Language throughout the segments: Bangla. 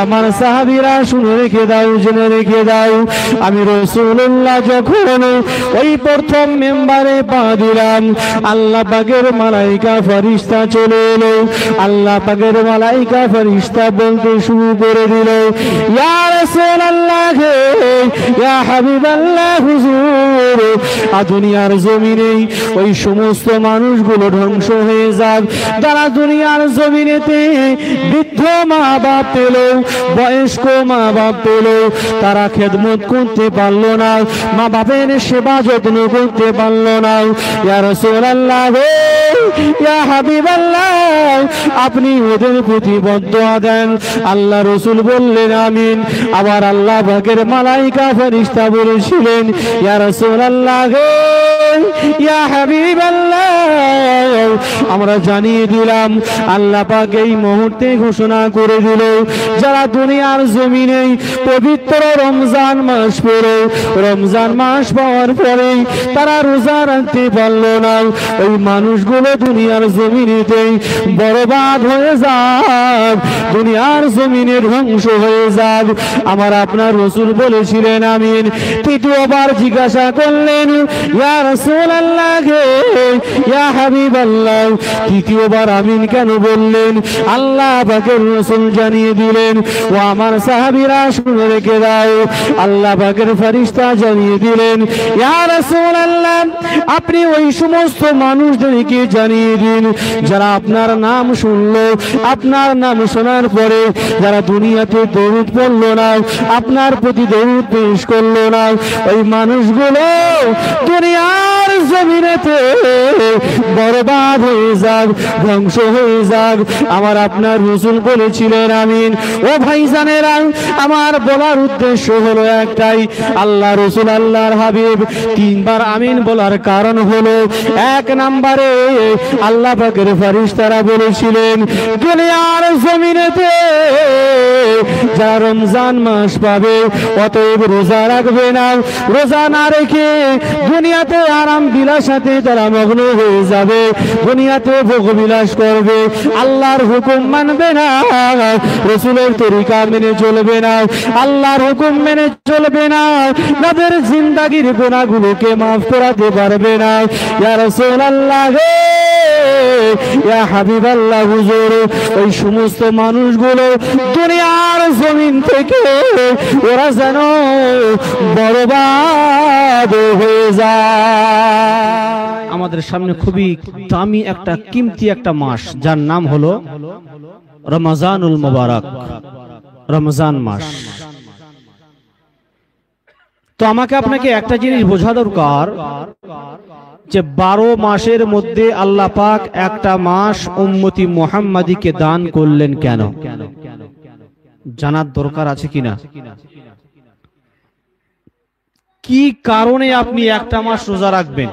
আমার সাহাবীরা শুনে রেখে দাও, জেনে রেখে দাও, আমি রাসূলুল্লাহ যখন ওই প্রথম মেম্বারে পা দিলাম, আল্লাহ পাকের মালাইকা ফেরেশতা চলে এলো। আল্লাহ পাকের মালাইকা ফেরেশতা বলতে শুরু করে দিল, ইয়া রাসূলুল্লাহ, ইয়া হাবিবাল্লাহ, হুজুর দুনিয়ার জমিনে ওই সমস্ত মানুষগুলো ধ্বংস হয়ে যাক যারা দুনিয়ার জমিনেতে বৃদ্ধ মা বাপ পেল, বয়স্ক মা বাপ পেল, তারা খেদমত করতে পারলো না, মা বাপের সেবা যত্ন করতে পারলো না। ইয়া রাসূলুল্লাহ, ইয়া হাবিবাল্লাহ, আপনি ওদের প্রতি বদদোয়া দেন। আল্লাহ রাসূল বললেন আমিন। আবার আল্লাহ পাকের মালাইকা ফেরেশতা বলেছিলেন, ইয়া রাসূলুল্লাহ, ইয়া হাবিবাল্লাহ, আমরা জানিয়ে দিলাম, আল্লাহ পাক এই মুহূর্তে ঘোষণা করে দিল, যারা দুনিয়ার জমিনে পবিত্র রমজান মাস পেল, রমজান মাস পাওয়ার পরে তারা রোজা রাখতে পারলো না, ওই মানুষগুলো দুনিয়ার জমিনেতে বরবাদ হয়ে যাক, দুনিয়ার জমিনে ধ্বংস হয়ে যাক। আমার আপনার রাসূল বলেছিলেন আমিন। তৃতীয়বার জিজ্ঞাসা করলেন, ইয়া রাসূলুল্লাহ, ইয়া হাবিবাল্লাহ, তৃতীয়বার আমিন কেন বললেন? আল্লাহ পাকের রাসূল জানিয়ে দিলেন, ও আমার সাহাবীরা শুনে রেখে দাও, আল্লাহ পাকের ফেরেশতা জানিয়ে দিলেন, ইয়া রাসূলুল্লাহ, আপনি ওই সমস্ত মানুষদেরকে জানিয়ে দিন যারা আপনার নাম শুনলো, আপনার নাম শোনার পরে যারা দুনিয়াতে দরুদ পড়লো না, আপনার প্রতি দরুদ পেশ করলো না, ওই মানুষগুলো দুনিয়ার জমিনেতে বরবাদ হয়ে যাক, ধ্বংস হয়ে যাক। আমার আপনার রাসূল বলেছিলেন আমিন। ও ভাইজানেরা, আমার বলার উদ্দেশ্য হলো একটাই, আল্লাহ রাসূল আল্লাহর হাবিব তিনবার আমিন বলার কারণ হলো, এক নম্বরে আল্লাহ পাকের ফেরেশতারা বলেছিলেন, দুনিয়ার জমিনেতে যারা রমজান মাস পাবে অতএব রোজা রাখবে না, রোজা না রেখে দুনিয়াতে আরাম বিলাসাতে তারা মগ্ন হয়ে যাবে, দুনিয়াতে ভোগ বিলাস করবে, আল্লাহর হুকুম মানবে না, রাসূলের তরিকা মেনে চলবে না, আল্লাহর হুকুম মেনে চলবে না, তাদের জিন্দেগীর গুনাহগুলোকে মাফ করাতে পারবে না। ইয়া রাসূলুল্লাহ, ইয়া হাবিবাল্লাহ, হুজুর ওই সমস্ত মানুষগুলো দুনিয়ার জমিন থেকে ওরা যেন বরবাদ হয়ে যায়। আমাদের সামনে খুবই দামি একটা কিমতি একটা মাস, যার নাম হলো রমজানুল মুবারক, রমজান মাস। তো আমাকে আপনাকে একটা জিনিস বোঝা দরকার যে 12 মাসের মধ্যে আল্লাহ পাক একটা মাস উম্মতি মুহাম্মাদীকে দান করলেন কেন? জানার দরকার আছে কিনা? কি কারণে আপনি একটা মাস রোজা রাখবেন?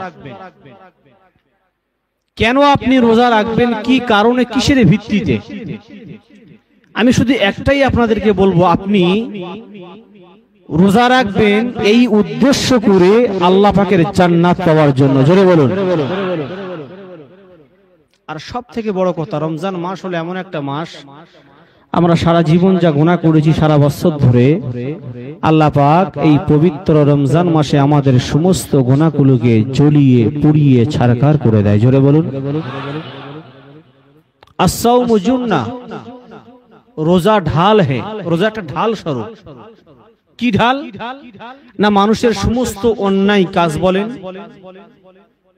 কেন আপনি রোজা রাখবেন? কি কারণে, কিসের ভিত্তিতে? আমি শুধু একটাই আপনাদেরকে বলবো, আপনি রোজা রাখবেন এই উদ্দেশ্য করে আল্লাহ পাকের জান্নাত পাওয়ার জন্য। জোরে বলুন। আর সব থেকে বড় কথা, রমজান মাস হলো এমন একটা মাস, আমরা সারা জীবন যা গুনাহ করেছি সারা বছর ধরে, আল্লাহ পাক এই পবিত্র রমজান মাসে আমাদের সমস্ত গুনাহগুলোকে জ্বলিয়ে পুড়িয়ে ছারখার করে দেয়। জোরে বলুন। আস-সাওমু জুন্নাহ, রোজা ঢাল হে, রোজা একটা ঢাল স্বরূপ। কি ঢাল? না মানুষের সমস্ত অন্যায় কাজ বলেন,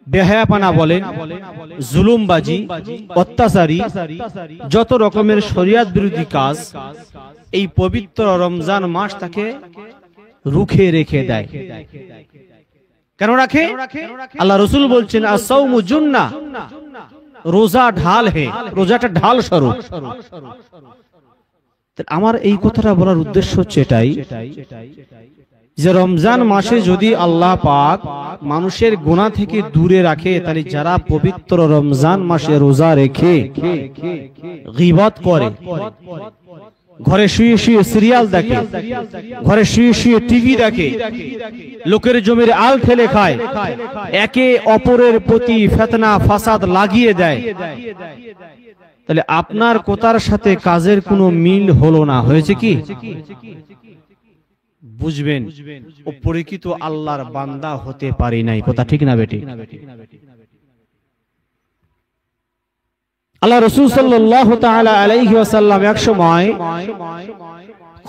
বেহায়াপনা বলেন, জুলুমবাজি, অত্যাচারী, যত রকমের শরিয়ত বিরোধী কাজ এই পবিত্র রমজান মাস তাকে রুখে রেখে দেয়। কেন রাখে? আল্লাহ রাসূল বলছেন, আস-সাওমু জুন্নাহ, রোজা ঢাল হে, রোজাটা ঢাল স্বরূপ। আমার এই কথাটা বলার উদ্দেশ্য হচ্ছে এটাই যে রমজান মাসে যদি আল্লাহ পাক মানুষের গুনাহ থেকে দূরে রাখে, তাহলে যারা পবিত্র রমজান মাসে রোজা রেখে গীবত করে, ঘরে শুয়ে শুয়ে সিরিয়াল দেখে, ঘরে শুয়ে শুয়ে টিভি দেখে, লোকের জমির আল ঠেলে খায়, একে অপরের প্রতি ফিতনা ফাসাদ লাগিয়ে দেয়, তাহলে আপনার কথার সাথে কাজের কোনো মিল হলো না, হয়েছে কি? বুঝবেন ও পরিচিত আল্লাহর বান্দা হতে পারি নাই। কথা ঠিক না বেটি? আল্লাহ রাসূল সাল্লাল্লাহু তাআলা আলাইহি ওয়াসাল্লাম এক সময়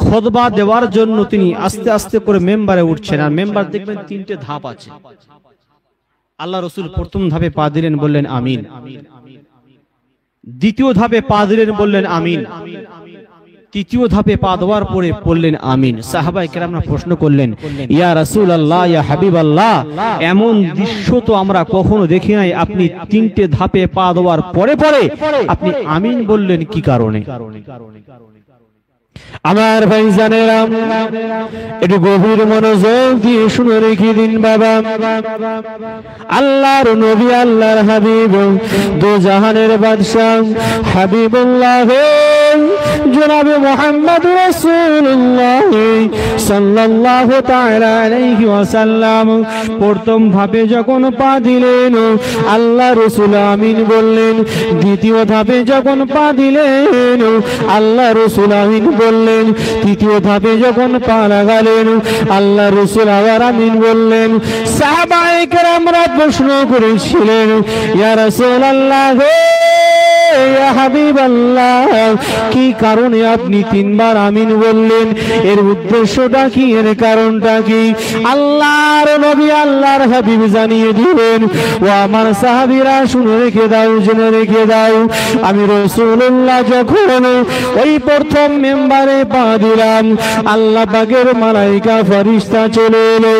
খুতবা দেওয়ার জন্য তিনি আস্তে আস্তে করে মেম্বারে উঠছেন। আর মেম্বার দেখবেন তিনটে ধাপ আছে। আল্লাহ রাসূল প্রথম ধাপে পা দিলেন, বললেন আমিন। দ্বিতীয় ধাপে পা দিলেন, বললেন আমিন। তৃতীয় ধাপে পা দেওয়ার পরে বললেন আমিন। সাহাবায়ে কেরামরা প্রশ্ন করলেন, ইয়া রাসূলুল্লাহ, ইয়া হাবিবাল্লাহ, এমন দৃশ্য তো আমরা কখনো দেখি নাই, আপনি তিনটে ধাপে পা দেওয়ার পরে পরে আপনি আমিন বললেন কি কারণে? আমার ভাইজানেরা, একটু গভীর মনোযোগ দিয়ে শুনে রেখে দিন বাবা। আল্লাহর নবী, আল্লাহর হাবিব, দো জাহানের বাদশা হাবিবুল্লাহ জনাবে মুহাম্মদ রাসূলুল্লাহ সাল্লাল্লাহু তাআলা আলাইহি ওয়াসাল্লাম প্রথম ধাপে যখন পা দিলেন, আল্লাহ রাসূল আমিন বললেন। দ্বিতীয় ধাপে যখন পা দিলেন, আল্লাহ রাসূল আমিন বললেন। তৃতীয় ধাপে যখন পা লাগালেন, আল্লাহ রাসূল আবার আমিন বললেন। সাহাবায়ে কেরামরা প্রশ্ন করেছিলেন, ইয়া রাসূলুল্লাহ, ইয়া হাবিবাল্লাহ, কি কারণে আপনি তিনবার আমিন বললেন? এর উদ্দেশ্যটা কি? এর কারণটা কি? আল্লাহর নবী, আল্লাহর হাবিব জানিয়ে দিলেন, ও আমার সাহাবীরা শুনে রেখে দাও, জেনে রেখে দাও, আমি রাসূলুল্লাহ যখন ওই প্রথম মেম্বারে পা দিলাম, আল্লাহ পাকের মালাইকা ফেরেশতা চলে এলো।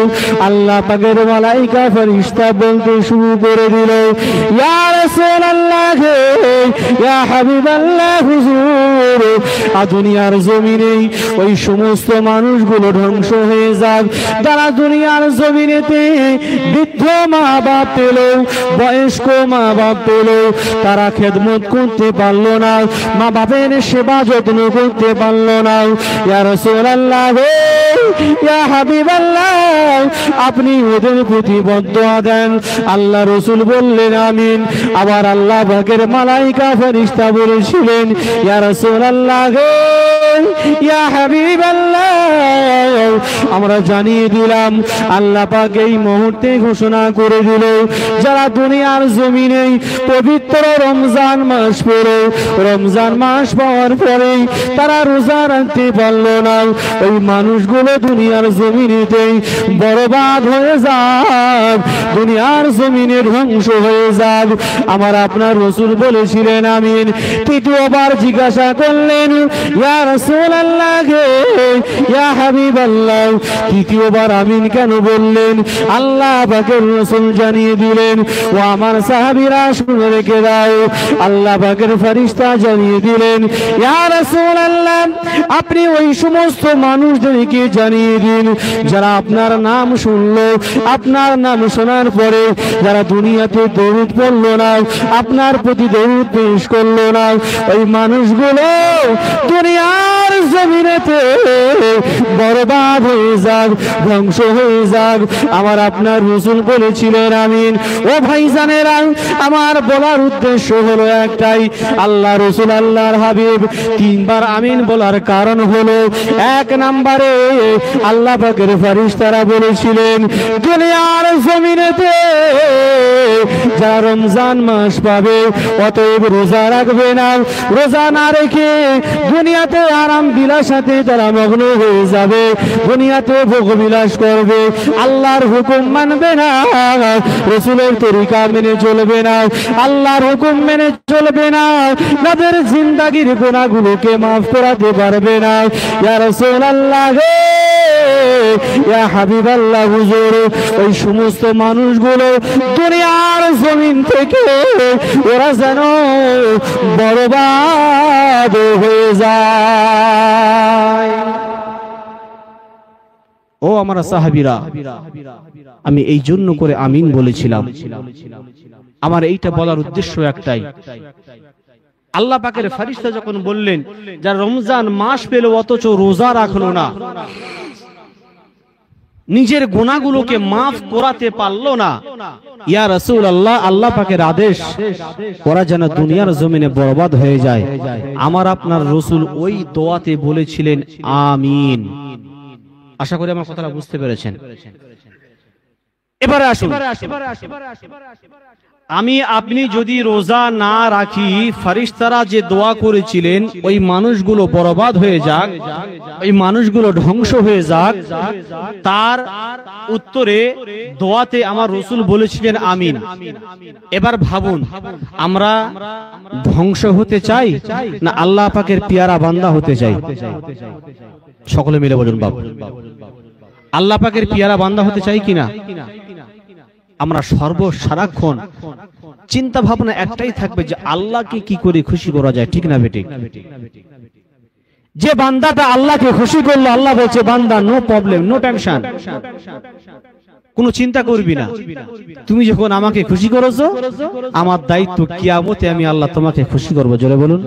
আল্লাহ পাকের মালাইকা ফেরেশতা বলতে শুরু করে দিল, ইয়া রাসূলুল্লাহ, ইয়া হাবিবাল্লাহ, হুজুর, দুনিয়ার জমিনে ওই সমস্ত মানুষগুলো ধ্বংস হয়ে যাক যারা দুনিয়ার জমিনেতে বৃদ্ধ মা বাপ পেল, বয়স্ক মা বাপ পেল, তারা খেদমত করতে পারলো না, মা বাপের সেবা যত্ন করতে পারলো না। ইয়া রাসূলুল্লাহ, ইয়া হাবিবাল্লাহ, আপনি ওদের প্রতি বদদোয়া দেন। আল্লাহ রাসূল বললেন আমিন। আবার আল্লাহ পাকের মালাইকা ফেরেশতা বলেছিলেন, ইয়া রাসূলুল্লাহ, ইয়া হাবিবাল্লাহ, আমরা জানিয়ে দিলাম, আল্লাহ পাক এই মুহূর্তে ঘোষণা করে দিল, যারা দুনিয়ার জমিনে পবিত্র রমজান মাস পেল, রমজান মাস পাওয়ার পরে তারা রোজা রাখতে পারলো না, ওই মানুষগুলো দুনিয়ার জমিনেতে বরবাদ হয়ে যাক, দুনিয়ার জমিনে ধ্বংস হয়ে যাক। আমার আপনার রাসূল বলেছিলেন আমিন। তৃতীয়বার জিজ্ঞাসা করলেন, ইয়া রাসূলুল্লাহ, ইয়া হাবিবাল্লাহ, তৃতীয়বার আমিন কেন বললেন? আল্লাহ পাকের রাসূল জানিয়ে দিলেন, ও আমার সাহাবীরা শুনে রেখে দাও, আল্লাহ পাকের ফেরেশতা জানিয়ে দিলেন, ইয়া রাসূলুল্লাহ, আপনি ওই সমস্ত মানুষদেরকে জানিয়ে দিন যারা আপনার নাম শুনলো, আপনার নাম শোনার পরে যারা দুনিয়াতে দরুদ পড়লো না, আপনার প্রতি দরুদ পেশ করলো না, ওই মানুষগুলো দুনিয়ার জমিনেতে বরবাদ হয়ে যাক, ধ্বংস হয়ে যাক। আমার আপনার রাসূল বলেছিলেন আমিন। ও ভাইজানেরা, আমার বলার উদ্দেশ্য হলো একটাই, আল্লাহ রাসূল, আল্লাহর হাবিব তিনবার আমিন বলার কারণ হলো, এক নম্বরে আল্লাহ পাকের ফেরেশতারা বলেছিলেন, দুনিয়ার জমিনেতে যারা রমজান মাস পাবে অতএব রোজা রাখবে না, রোজা না রেখে দুনিয়াতে আরাম বিলাসাতে তারা মগ্ন হয়ে যাবে, দুনিয়াতে ভোগ বিলাস করবে, আল্লাহর হুকুম মানবে না, রাসূলের তরিকা মেনে চলবে না, আল্লাহর হুকুম মেনে চলবে না, তাদের জিন্দেগীর গুনাহগুলোকে মাফ করাতে পারবে না। ইয়া রাসূলুল্লাহ, ইয়া হাবিবাল্লাহ, হুজুর, ওই সমস্ত মানুষগুলো দুনিয়ার জমিন থেকে ওরা যেন বরবাদ হয়ে যায়। ও আমার সাহাবীরা, আমি এই জন্য করে আমিন বলেছিলাম। আমার এইটা বলার উদ্দেশ্য একটাই, আল্লাহ পাকের ফেরেশতা যখন বললেন যারা রমজান মাস পেল অথচ রোজা রাখলো না, নিজের গুনাহগুলোকে মাফ করাতে পারলো না, ইয়া রাসূলুল্লাহ, আল্লাহ পাকের আদেশ ওরা যেন দুনিয়ার জমিনে বরবাদ হয়ে যায়। আমার আপনার রাসূল ওই দোয়াতে বলেছিলেন আমিন। আশা করি আমার কথাটা বুঝতে পেরেছেন। এবারে আসুন, আমি আপনি যদি রোজা না রাখি, ফেরেশতারা যে দোয়া করেছিলেন ওই মানুষগুলো বরবাদ হয়ে যাক, ওই মানুষগুলো ধ্বংস হয়ে যাক, তার উত্তরে দোয়াতে আমার রাসূল বলেছিলেন আমিন। এবার ভাবুন, আমরা ধ্বংস হতে চাই না আল্লাহ পাকের পেয়ারা বান্দা হতে চাই? সকলে মিলে বলুন বাবু, আল্লাহ পাকের পেয়ারা বান্দা হতে চাই কিনা? আমরা সারাক্ষণ চিন্তা ভাবনা একটাই থাকবে যে আল্লাহকে কি করে খুশি করা যায়, ঠিক না বেঠিক? যে বান্দাটা আল্লাহকে খুশি করলো, আল্লাহ বলছে বান্দা নো প্রবলেম, নো টেনশন, কোনো চিন্তা করবি না। তুমি যখন আমাকে খুশি করেছো, আমার দায়িত্ব কিয়ামতে আমি আল্লাহ তোমাকে খুশি করবো। জোরে বলুন।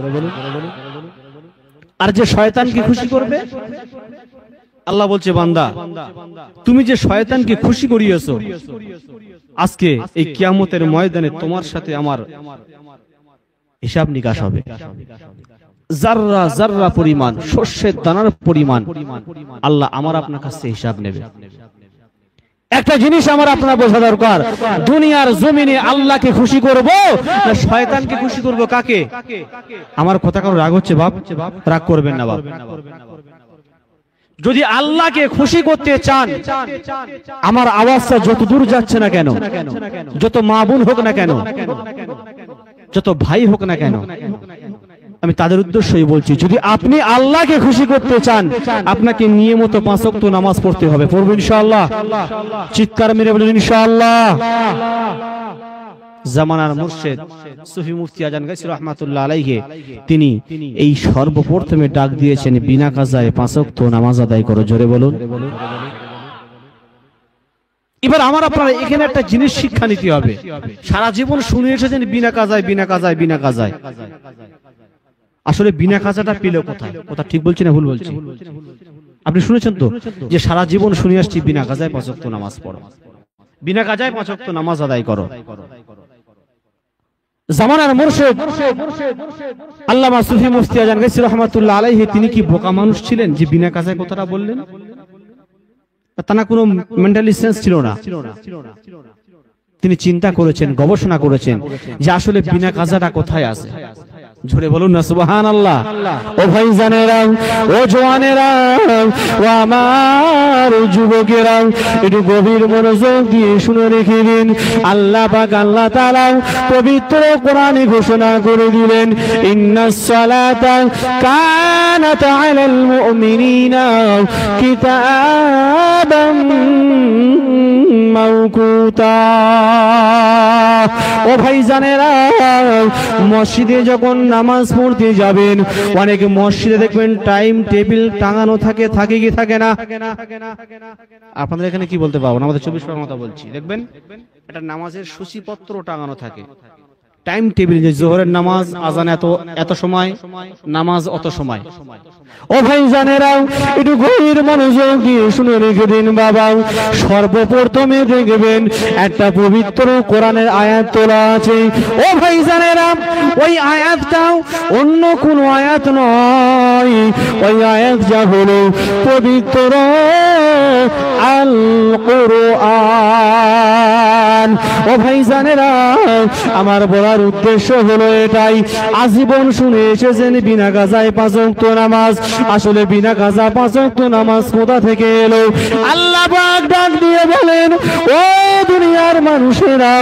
আর যে শয়তানকে খুশি করবে, আল্লাহ বলছে বান্দা তুমি যে শয়তানকে খুশি করিয়েছো, আজকে এই কিয়ামতের ময়দানে তোমার সাথে আমার হিসাব নিকাশ হবে। জাররা জাররা পরিমাণ, শস্যের দানার পরিমাণ আল্লাহ আমার আপনার কাছে হিসাব নেবে। একটা জিনিস আমার আপনার বোঝা দরকার, দুনিয়ার জমিনে আল্লাহকে খুশি করব না শয়তানকে খুশি করব? কাকে? আমার কথা কারো রাগ হচ্ছে বাপ? রাগ করবেন না বাপ। যদি আল্লাহকে খুশি করতে চান, আমার আওয়াজটা যত দূর যাচ্ছে না কেন, যত মা বোন হোক না কেন, যত ভাই হোক না কেন, আমি তাদের উদ্দেশ্যই বলছি, যদি আপনি আল্লাহকে খুশি করতে চান, আপনাকে নিয়মিত 5 ওয়াক্ত নামাজ পড়তে হবে। পড়বেন ইনশাআল্লাহ? চিৎকার মেরে বলুন ইনশাআল্লাহ। জামানার মুর্শিদ সুফি মুফতি আজান গায়সী রাহমাতুল্লাহ আলাইহি তিনি এই সর্বপ্রথমে ডাক দিয়েছেন বিনা কাজায় 5 ওয়াক্ত নামাজ আদায় করো। জোরে বলুন। এবার আমার আপনারা এখানে একটা জিনিস শিক্ষা নিতে হবে। সারা জীবন শুনে এসেছেন বিনা কাজায়, বিনা কাজায়, বিনা কাজায়। আসলে বিনা কাজাটা পেল কোথায়? কথা ঠিক বলছি না ভুল বলছি? আপনি শুনেছেন তো যে সারা জীবন শুনে আসছি বিনা কাজায় 5 ওয়াক্ত নামাজ পড়ো, বিনা কাজায় 5 ওয়াক্ত নামাজ আদায় করো। জামানার মুর্শিদ আল্লামা সুফি মুফতি আজান গায়সী রাহমাতুল্লাহ আলাইহি তিনি কি বোকা মানুষ ছিলেন যে বিনা কাজায় কথাটা বললেন? তার কোনো মেন্টালি সেন্স ছিল না। তিনি চিন্তা করেছেন, গবেষণা করেছেন যে আসলে বিনা কাজাটা কোথায় আছে। জোরে বলুন না সুবহানাল্লাহ। ও ভাইজানেরা, ও জওয়ানেরা, ও আমার যুবকেরা, একটু গভীর মনোযোগ দিয়ে শুনে রেখে দিন। আল্লাহ পাক আল্লাহ তাআলা পবিত্র কোরআনে ঘোষণা করে দিলেন, ইন্নাস সালাতা কানাত আলাল মুমিনিনা কিতাবাম মাওকুতা। ও ভাইজানেরা, মসজিদে যখন নামাজ পড়তে যাবেন, অনেক মসজিদে দেখবেন টাইম টেবিল টাঙানো থাকে, থাকে কি থাকে না? আপনাদের এখানে কি বলতে পারবো না, আমাদের 24 ঘন্টা বলছি, দেখবেন এটা নামাজের সূচিপত্র টাঙানো থাকে, টাইম টেবিল, যে জোহরের নামাজ আজান এত সময়, নামাজ অত সময়। ও ভাইজানেরা, একটু গভীর মনোযোগ দিয়ে শুনে রেখে দিন বাবা। সর্বপ্রথমে দেখবেন একটা পবিত্র কোরআনের আয়াত তোলা আছে। ও ভাইজানেরা, ওই আয়াতটাও অন্য কোন আয়াত নয়, ওই আয়াত যা হলো পবিত্র আল কোরআন। ও ভাইজানেরা, আমার বলার উদ্দেশ্য হলো এটাই, আজীবন শুনে এসেছেন বিনা কাজায় 5 ওয়াক্ত নামাজ। আসলে বিনা কাজা 5 ওয়াক্ত নামাজ কোথা থেকে এলো? আল্লাহ পাক ডাক দিয়ে বলেন, ও দুনিয়ার মানুষেরা,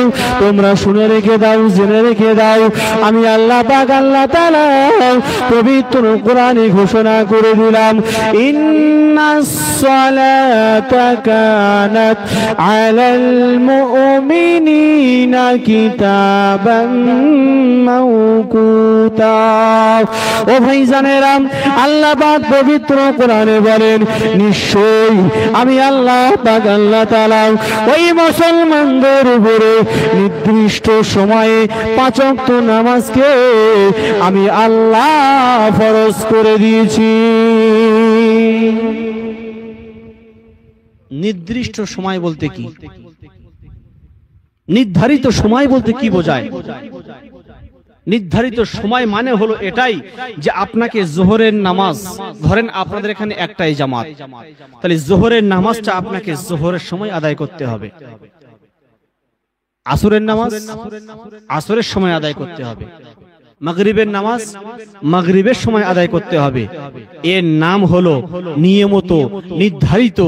তোমরা শুনে রেখে দাও, জেনে রেখে দাও, আমি আল্লাহ পাক আল্লাহ তাআলা পবিত্র কোরআনে ঘোষণা করে দিলাম, ইন্নাস সালাতা কানাত আলাল মুমিনিনা কিতাবাম মাওকুতা। ও ভাইজানেরা, আল্লাহ পাক পবিত্র কোরআনে বলেন, নিশ্চয়ই আমি আল্লাহ পাক আল্লাহ তাআলা ওই মুসলমানদের উপরে নির্দিষ্ট সময়ে 5 ওয়াক্ত নামাজকে আমি আল্লাহ ফরজ করে দিয়েছি। নির্দিষ্ট সময় বলতে কি, নির্ধারিত সময় বলতে কি বোঝায়? নির্ধারিত সময় মানে হলো এটাই যে আপনাকে যোহরের নামাজ, ধরেন আপনাদের এখানে একটাই জামাত, তাহলে যোহরের নামাজটা আপনাকে যোহরের সময় আদায় করতে হবে, আসরের নামাজ আসরের সময় আদায় করতে হবে, মাগরিবের নামাজ মাগরিবের সময় আদায় করতে হবে। এর নাম হলো নিয়মিত নির্ধারিত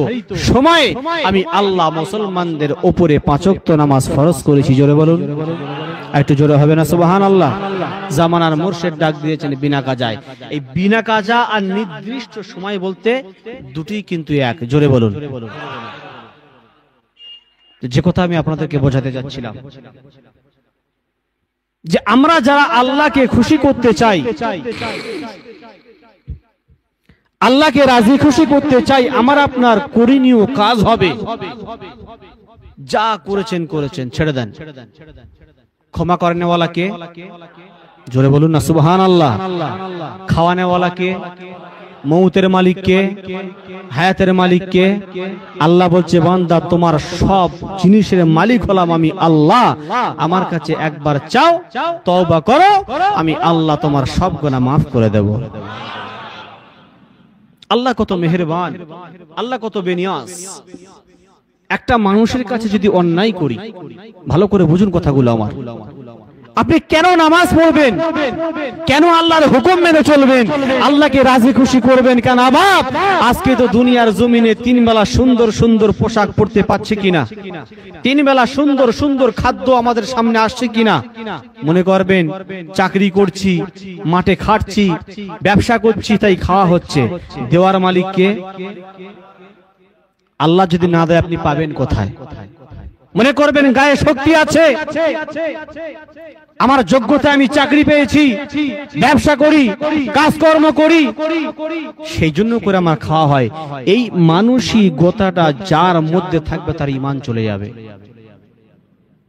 সময়ে আমি আল্লাহ মুসলমানদের উপরে 5 ওয়াক্ত নামাজ ফরজ করেছি। জোরে বলুন, একটু জোরে হবে না সুবহানাল্লাহ? জামানার মুর্শিদ ডাক দিয়েছেন বিনা কাজায়। এই বিনা কাজা আর নির্দিষ্ট সময় বলতে দুটি কিন্তু এক। জোরে বলুন। যে কথা আমি আপনাদেরকে বোঝাতে যাচ্ছিলাম যে আমরা যারা আল্লাহকে খুশি করতে চাই, আল্লাহকে রাজি খুশি করতে চাই, আমার আপনার করণীয় কাজ হবে যা করেছেন করেছেন, ছেড়ে দেন। ক্ষমা করনেওয়ালা কে? জোরে বলুন না সুবহানাল্লাহ। খাওয়ানেওয়ালা কে? মৌতের মালিক কে? হায়াতের মালিক কে? আল্লাহ বলছে বান্দা তোমার সব জিনিসের মালিক হলাম আমি আল্লাহ, আমার কাছে একবার চাও, তওবা করো, আমি আল্লাহ তোমার সব গুনাহ মাফ করে দেব। আল্লাহ কত মেহেরবান, আল্লাহ কত বেনিয়াজ। একটা মানুষের কাছে যদি অন্যায় করি, ভালো করে বুঝুন কথাগুলো আমার, আপনি কেন নামাজ পড়বেন, কেন আল্লাহর হুকুম মেনে চলবেন, আল্লাহকে রাজি খুশি করবেন কেন? বাপ, আজকে তো দুনিয়ার জমিনে 3 বেলা সুন্দর সুন্দর পোশাক পরতে পাচ্ছি কিনা, 3 বেলা সুন্দর সুন্দর খাদ্য আমাদের সামনে আসছে কিনা? মনে করবেন চাকরি করছি, মাঠে খাটছি, ব্যবসা করছি, তাই খাওয়া হচ্ছে। দেওয়ার মালিক কে? আল্লাহ যদি না দেয় আপনি পাবেন কোথায়? মনে করবেন গায়ে শক্তি আছে, আমার যোগ্যতা, আমি চাকরি পেয়েছি, ব্যবসা করি, কাজকর্ম করি, সেই জন্য করে আমার খাওয়া হয়। এই মানসিকতাটা যার মধ্যে থাকবে তার ঈমান চলে যাবে।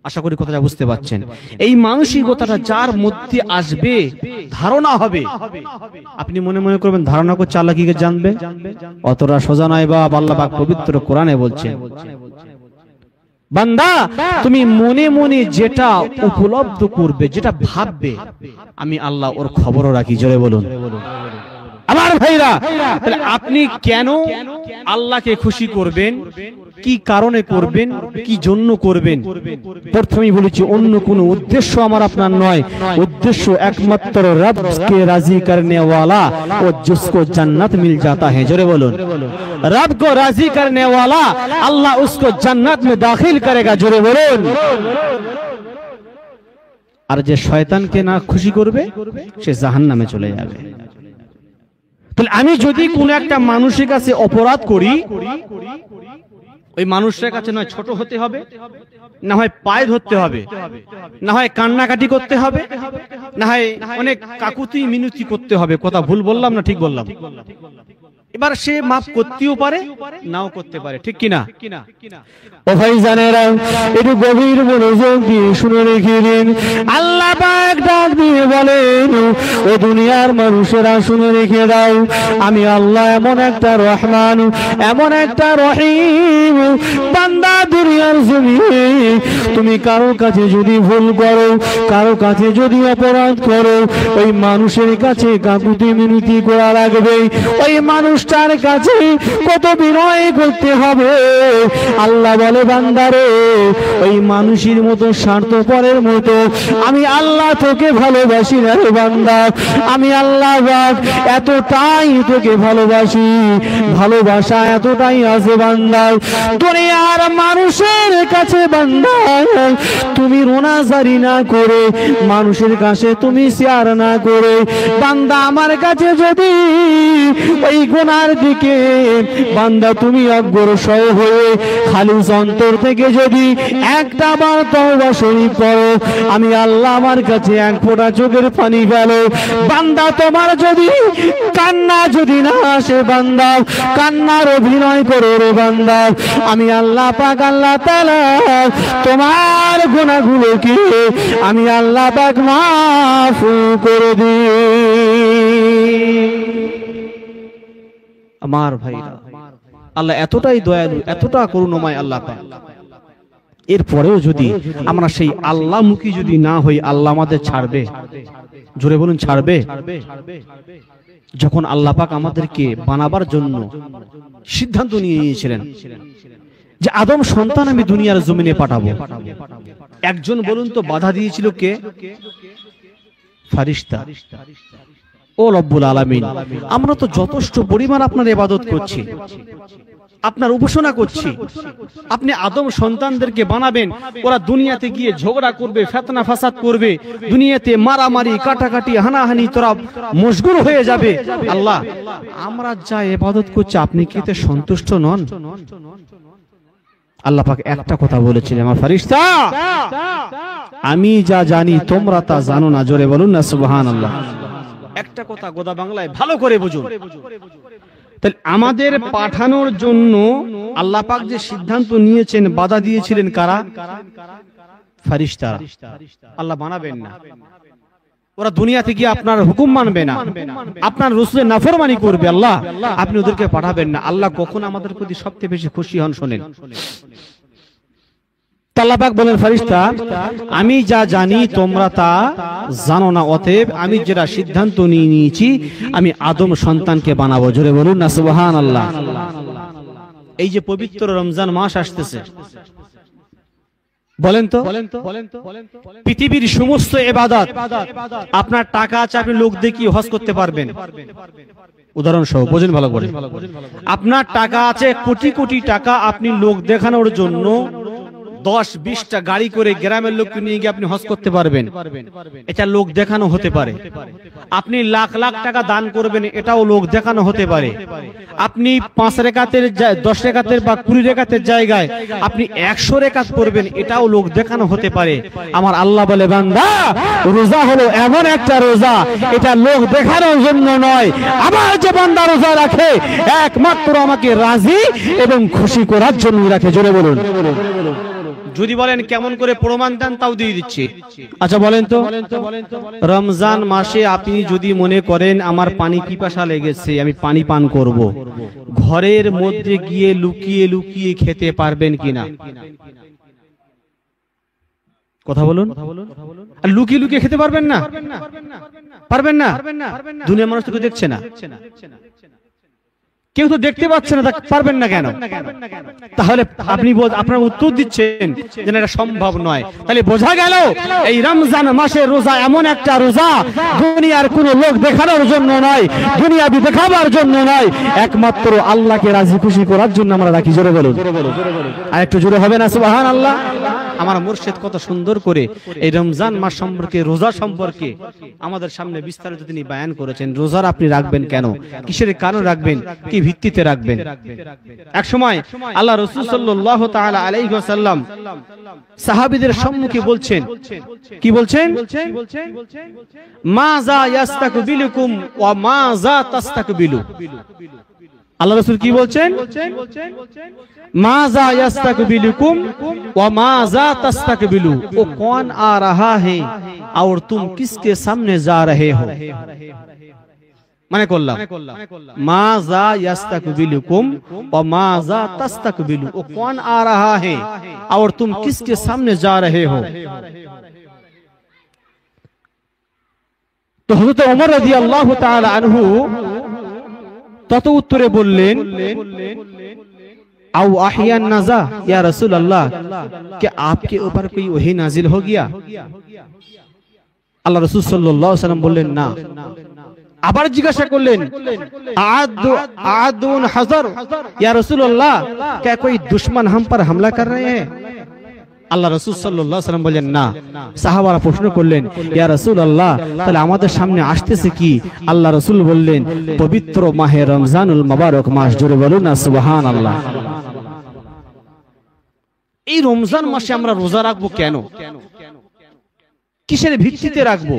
আশা করি কথাটা বুঝতে পারছেন। এই মানসিকতাটা যার মধ্যে আসবে, ধারণা হবে, আপনি মনে মনে করবেন ধারণা করছে আল্লাহ কি জানবে, অতটা সোজা নয় বাপ। আল্লাহ পাক পবিত্র কোরআনে বলছেন, বান্দা তুমি মনে মনে যেটা উপলব্ধ করবে, যেটা ভাববে, আমি আল্লাহ ওর খবরও রাখি। জোরে বলুন আমার ভাইরা। তাহলে আপনি কেন আল্লাহকে খুশি করবেন, কি কারণে করবেন, কি জন্য করবেন? প্রথমেই বলেছি অন্য কোনো উদ্দেশ্য আমার আপনার নয়, উদ্দেশ্য একমাত্র রবকে রাজি করনে वाला ও जिसको जन्नत मिल जाता है। জোরে বলুন, रब को राजी करने वाला अल्लाह उसको जन्नत में दाखिल करेगा। জোরে বলুন। আর যে শয়তানকে না খুশি করবে সে জাহান্নামে চলে যাবে। তাহলে আমি যদি কোন একটা মানুষের কাছে অপরাধ করি, ওই মানুষের কাছে নয় ছোট হতে হবে, না হয় পায়ে ধরতে হবে, না হয় কান্নাকাটি করতে হবে, না হয় অনেক কাকুতি মিনতি করতে হবে। কথা ভুল বললাম না ঠিক বললাম? এবার সে মাফ করতেও পারে, নাও করতে পারে, ঠিক কিনা? ও ভাই জানেরা, একটু গভীর মনোযোগ দিয়ে শুনে রেখে দিন। আল্লাহ পাক ডাক দিয়ে বলেন, ও দুনিয়ার মানুষেরা শুনে রেখে দাও, আমি আল্লাহ এমন একটা রহমান, এমন একটা রহিম। বান্দা দুনিয়ার জমিনে তুমি কারো কাছে যদি ভুল করো, কারো কাছে যদি অপরাধ করো, ওই মানুষের কাছে কাকুতি মিনতি করা লাগবে, ওই মানুষটার কাছে কত বিনয় করতে হবে। আল্লাহ বলে বান্দারে, ওই মানুষের মতো স্বার্থপরের মতো আমি আল্লাহ তোকে ভালোবাসি না রে বান্দা। আমি আল্লাহ পাক এতটাই তোকে ভালোবাসি, ভালোবাসা এতটাই আছে বান্দা, দুনিয়ার মানুষের কাছে বান্দা তুমি রোনাজারি না করে, মানুষের কাছে তুমি শেয়ার না করে, বান্দা আমার কাছে যদি ওই গুনার দিকে বান্দা তুমি অগ্রসর হয়ে খালিস অন্তর থেকে যদি একটা বার তওবা শরীফ করো, আমি আল্লাহ আমার কাছে এক ফোঁটা চোখের পানি গেল, বান্দা তোমার যদি কান্না যদি না আসে, বান্দা কান্নার অভিনয় করো রে বান্দা, আমি আল্লাহ পাক আল্লাহ তাআলা তোমার গুনাহগুলোকে আমি আল্লাহ পাক মাফ করে দিই। আমার ভাইরা, আল্লাহ এতটাই দয়ালু, এতটা করুণাময় আল্লাহ পাক। এরপরেও যদি আমরা সেই আল্লাহমুখী যদি না হই, আল্লাহ আমাদের ছাড়বে? জোরে বলুন, ছাড়বে? যখন আল্লাহ পাক আমাদেরকে বানাবার জন্য সিদ্ধান্ত নিয়ে নিয়েছিলেন যে আদম সন্তান আমি দুনিয়ার জমিনে পাঠাবো, একজন বলুন তো বাধা দিয়েছিল কে? ফারিস্তা। ও রব্বুল আলামিন, আমরা তো যথেষ্ট পরিমাণ আপনার ইবাদত করছি, আপনার উপাসনা করছি, আপনি আদম সন্তানদেরকে বানাবেন, ওরা দুনিয়াতে গিয়ে ঝগড়া করবে, ফিতনা ফাসাদ করবে, দুনিয়াতে মারামারি কাটাকাটি হানাহানি তোরা মশগুল হয়ে যাবে। আল্লাহ, আমরা যা ইবাদত করছি আপনি কি এতে সন্তুষ্ট নন? আল্লাহ পাক একটা কথা বলেছিলেন, আমার ফারিস্তা আমি যা জানি তোমরা তা জানো না। জোরে বলুন না সুবহানাল্লাহ। একটা কথা গোদা বাংলায় ভালো করে বুঝুন। তাহলে আমাদের পাঠানোর জন্য আল্লাহ পাক যে সিদ্ধান্ত নিয়েছেন, বাধা দিয়েছিলেন কারা? ফারিস্তারা। আল্লাহ বানাবেন না, ওরা দুনিয়াতে গিয়ে আপনার হুকুম মানবে না, আপনার রাসূলের নাফরমানি করবে। আল্লাহ আপনি ওদেরকে পাঠাবেন না। আল্লাহ কখন আমাদের প্রতি সবচেয়ে বেশি খুশি হন শোনেন। আল্লাহ পাক বলেন, ফারিস্তা আমি যা জানি তোমরা তা জানো না, অতএব আমি যেটা সিদ্ধান্ত নিয়ে নিয়েছি আমি আদম সন্তানকে বানাবো। জোরে বলুন না সুবহানাল্লাহ। এই যে পবিত্র রমজান মাস আসতেছে, বলেন তো পৃথিবীর সমস্ত ইবাদত, আপনার টাকা আছে আপনি লোক দেখিয়ে হজ করতে পারবেন, উদাহরণ সহ বোঝেন ভালো করে। আপনার টাকা আছে কোটি কোটি টাকা, আপনি লোক দেখানোর জন্য 10-20টা গাড়ি করে গ্রামের লোককে নিয়ে গিয়ে আপনি হজ করতে পারবেন, এটা লোক দেখানো হতে পারে। আপনি লাখ লাখ টাকা দান করবেন, এটাও লোক দেখানো হতে পারে। আপনি 5 রাকাতের 10 রাকাতের বা 20 রাকাতের জায়গায় আপনি 100 রাকাত করবেন, এটাও লোক দেখানো হতে পারে। আমার আল্লাহ বলে, বান্দা রোজা হলো এমন একটা রোজা, এটা লোক দেখানোর জন্য নয়। আমার যে বান্দা রোজা রাখে একমাত্র আমাকে রাজি এবং খুশি করার জন্য রাখে। জোরে বলুন। যদি বলেন কেমন করে প্রমাণ দেন, তাও দিয়ে দিচ্ছি। আচ্ছা বলেন তো, রমজান মাসে আপনি যদি মনে করেন আমার পানি পিপাসা লেগেছে, আমি পানি পান করব, ঘরের মধ্যে গিয়ে লুকিয়ে লুকিয়ে খেতে পারবেন কিনা? কথা বলুন। আর লুকিয়ে লুকিয়ে খেতে পারবেন না? পারবেন না? দুনিয়ার মানুষ তো দেখছে না, কেউ তো দেখতে পাচ্ছে না, পারবেন না কেন? তাহলে আপনি আপনার উত্তর দিচ্ছেন যে এটা সম্ভব নয়। তাহলে বোঝা গেল এই রমজান মাসের রোজা এমন একটা রোজা, দুনিয়ার কোন লোক দেখানোর জন্য নয়, দুনিয়াবি দেখাবার জন্য নয়, একমাত্র আল্লাহকে রাজি খুশি করার জন্য আমরা রাখি। জোরে বলুন। আর একটু জোরে হবে না সুবহানাল্লাহ? আমার মুর্শিদ কত সুন্দর করে এই রমজান মাস সম্পর্কে, রোজা সম্পর্কে আমাদের সামনে বিস্তারিত তিনি বয়ান করেছেন। রোজার আপনি রাখবেন কেন, কিসের কারণ রাখবেন, কি ভিত্তিতে রাখবেন? এক সময় আল্লাহ রাসূল সাল্লাল্লাহু তাআলা আলাইহি ওয়াসাল্লাম সাহাবীদের সম্মুখে বলছেন, কি বলছেন? মাযা ইয়াস্তাকবিলুকুম ওয়া মাযা তাস্তাকবিলু। আল্লাহ রাসূল কি বলছেন? माज़ा यस्तकबिलुकुम व माज़ा तस्तकबिलु, वो कौन आ रहा है और तुम किसके सामने जा रहे हो। মানে করলাম, माज़ा यस्तकबिलुकुम व माज़ा तस्तकबिलु, वो कौन आ रहा है और तुम किसके सामने जा रहे हो। तो हज़रत उमर রাদিয়াল্লাহু তাআলা আনহু তত উত্তরে বললেন, आओ आहियान नाज़ा या रसूल अल्लाह, क्या आपके ऊपर कोई वही नाजिल हो गया? আল্লাহ রাসূল সাল্লাল্লাহু আলাইহি ওয়াসাল্লাম বললেন না। আবার জিজ্ঞাসা করলেন, आदुन हज़र या रसूल अल्लाह, क्या कोई दुश्मन हम पर हमला कर रहे हैं? আল্লাহ রাসূল সাল্লাল্লাহু আলাইহি ওয়াসাল্লাম বললেন না। সাহাবারা প্রশ্ন করলেন, ইয়া রাসূলুল্লাহ, তাহলে আমাদের সামনে আসতেছে কি? আল্লাহ রাসূল বললেন, পবিত্র মাহে রমজানুল মুবারক মাস। জোরে বলুন না সুবহানাল্লাহ। এই রমজান মাসে আমরা রোজা রাখবো কেন, কিসের ভিত্তিতে রাখবো?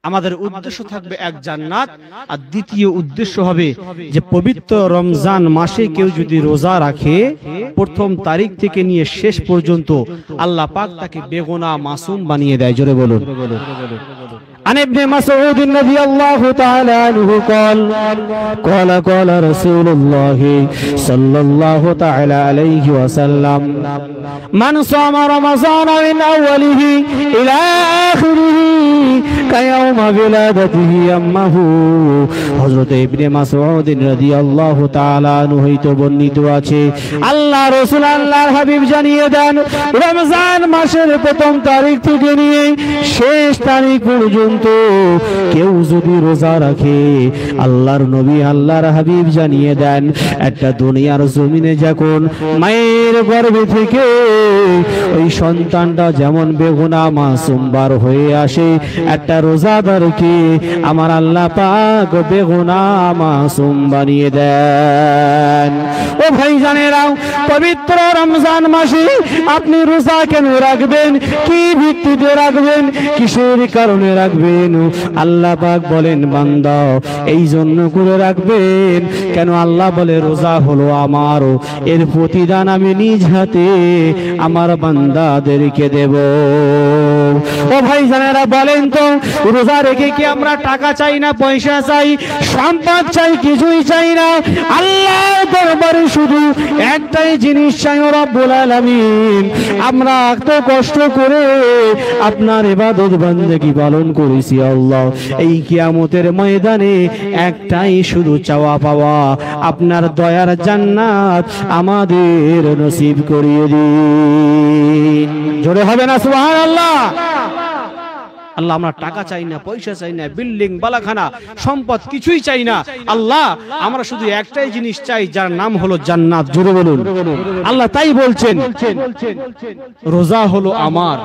আমাদের উদ্দেশ্য থাকবে এক জান্নাত, আর দ্বিতীয় উদ্দেশ্য হবে যে পবিত্র রমজান মাসে কেউ যদি রোজা রাখে, প্রথম তারিখ থেকে নিয়ে শেষ পর্যন্ত আল্লাহ পাক তাকে বেগুনাহ মাসুম বানিয়ে দেয়। জোরে বলুন। عن ابن مسعود رضي الله تعالى عنه قال رسول الله صلى الله تعالى عليه وسلم من صام رمضان من أوله إلى آخره كيوم ولادته أمه হযরত ইবনে মাসউদ রাদিয়াল্লাহু তাআলা আনহু হইতে বর্ণিত আছে আল্লাহ রাসূল আল্লাহর হাবিব জানিয়ে দেন রমজান মাসের প্রথম তারিখ থেকে নিয়ে শেষ তারিখ পর্যন্ত কেউ যদি রোজা রাখে আল্লাহর নবী আল্লাহর হাবিব জানিয়ে দেন একটা দুনিয়ার জমিনে যখন মায়ের গর্ভে থেকে ওই সন্তানটা যেমন বেগুনাহ মাসুম বার হয়ে আসে একটা রোজাদারকে আমার আল্লাহ পাক বেগুনাহ মাসুম বানিয়ে দেন। ও ভাইজানেরা, পবিত্র রমজান মাসে আপনি রোজা কেন রাখবেন? কি ভিত্তিতে রাখবেন? কিসের কারণে রাখবেন? আল্লাহ পাক বলেন বান্দা এই জন্য করে রাখবেন। কেন? আল্লাহ বলে রোজা হলো আমার, এর প্রতিদান আমি নিজ হাতে আমার বান্দাদেরকে দেব। ও ভাইজানেরা বলেন তো, রোজা রেখে কি আমরা টাকা চাই না, পয়সা চাই, সম্পদ চাই? কিছুই চাই না। আল্লাহর দরবারে শুধু একটাই জিনিস চাই, রব্বুল আলামিন আমরা এত কষ্ট করে আপনার ইবাদত বান্দেগি পালন করেছি আল্লাহ, এই কিয়ামতের ময়দানে একটাই শুধু চাওয়া পাওয়া, আপনার দয়ার জান্নাত আমাদের নসিব করিয়ে দিন। জোরে হবে না সুবহানাল্লাহ? আল্লাহ আমরা টাকা চাই না, পয়সা চাই না, বিল্ডিং বালাখানা সম্পদ কিছুই চাই না। আল্লাহ আমরা শুধু একটাই জিনিস চাই, যার নাম হলো জান্নাত। জোরে বলুন। আল্লাহ তাই বলছেন রোজা হলো আমার,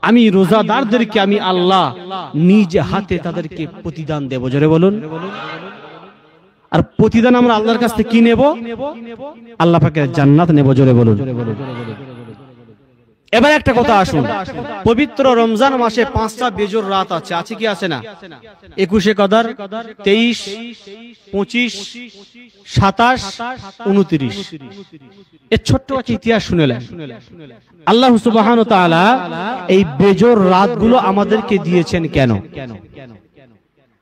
আমি রোজাদারদেরকে আমি আল্লাহ নিজ হাতে তাদেরকে প্রতিদান দেব। জোরে বলুন। আর প্রতিদান আমরা আল্লাহর কাছ থেকে কি নেব? আল্লাহ পাকের জান্নাত নেব। জোরে বলুন। এবার একটা কথা আসুন, পবিত্র রমজান মাসে 5টা বেজোর রাত আছে, আছে কি আছে না? 21 কদর, 23, 25, 27, 29। এর ছোট্ট একটা ইতিহাস শুনেলেন। আল্লাহ সুবহানাহু ওয়া তাআলা এই বেজোর রাতগুলো আমাদেরকে দিয়েছেন কেন?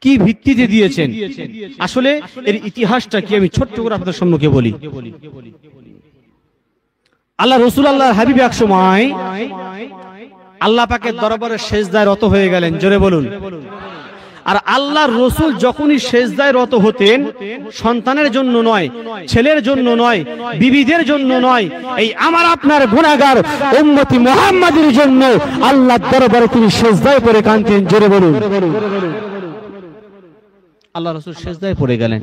কি ভিত্তিতে দিয়েছেন? আসলে এর ইতিহাসটা কি আমি ছোট্ট করে আপনাদের সম্মুখে বলি। আল্লাহ রাসূল আল্লাহর হাবিব এক সময় আল্লাহ পাকের দরবারে সেজদায় রত হয়ে গেলেন। জোরে বলুন। আর আল্লাহর রাসূল যখনই সেজদায় রত হতেন, সন্তানের জন্য নয়, ছেলের জন্য নয়, বিবিদের জন্য নয়, এই আমার আপনার গুনাহগার উম্মতি মুহাম্মাদের জন্য আল্লাহর দরবারে তিনি সেজদায় পড়ে কাঁদতেন। জোরে বলুন। আল্লাহ রাসূল সেজদায় পড়ে গেলেন,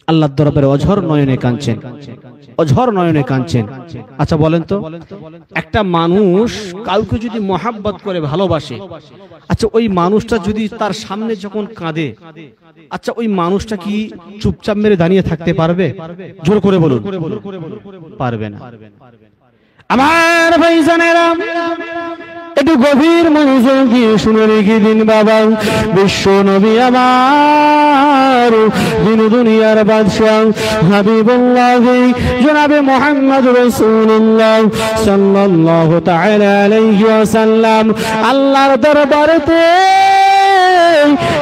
আল্লাহর দরবারে অঝর নয়নে কাঁদছেন, অঝর নয়নে কাঁদছেন। আচ্ছা বলেন তো, একটা মানুষ কাউকে যদি মহাব্বত করে ভালোবাসে, আচ্ছা ওই মানুষটা যদি তার সামনে যখন কাঁদে, আচ্ছা ওই মানুষটা কি চুপচাপ মেরে দাঁড়িয়ে থাকতে পারবে? জোর করে বলুন। পারবে না। আমার ভাইজানেরা একটু গভীর মনোযোগ দিয়ে শুনে রেখে দিন বাবা। বিশ্ব নবী আমার, দিন দুনিয়ার বাদশাহ হাবিবুল্লাহ জনাবে মুহাম্মদ রাসূলুল্লাহ সাল্লাল্লাহু তাআলা আলাইহি ওয়াসাল্লাম আল্লাহর দরবারেতে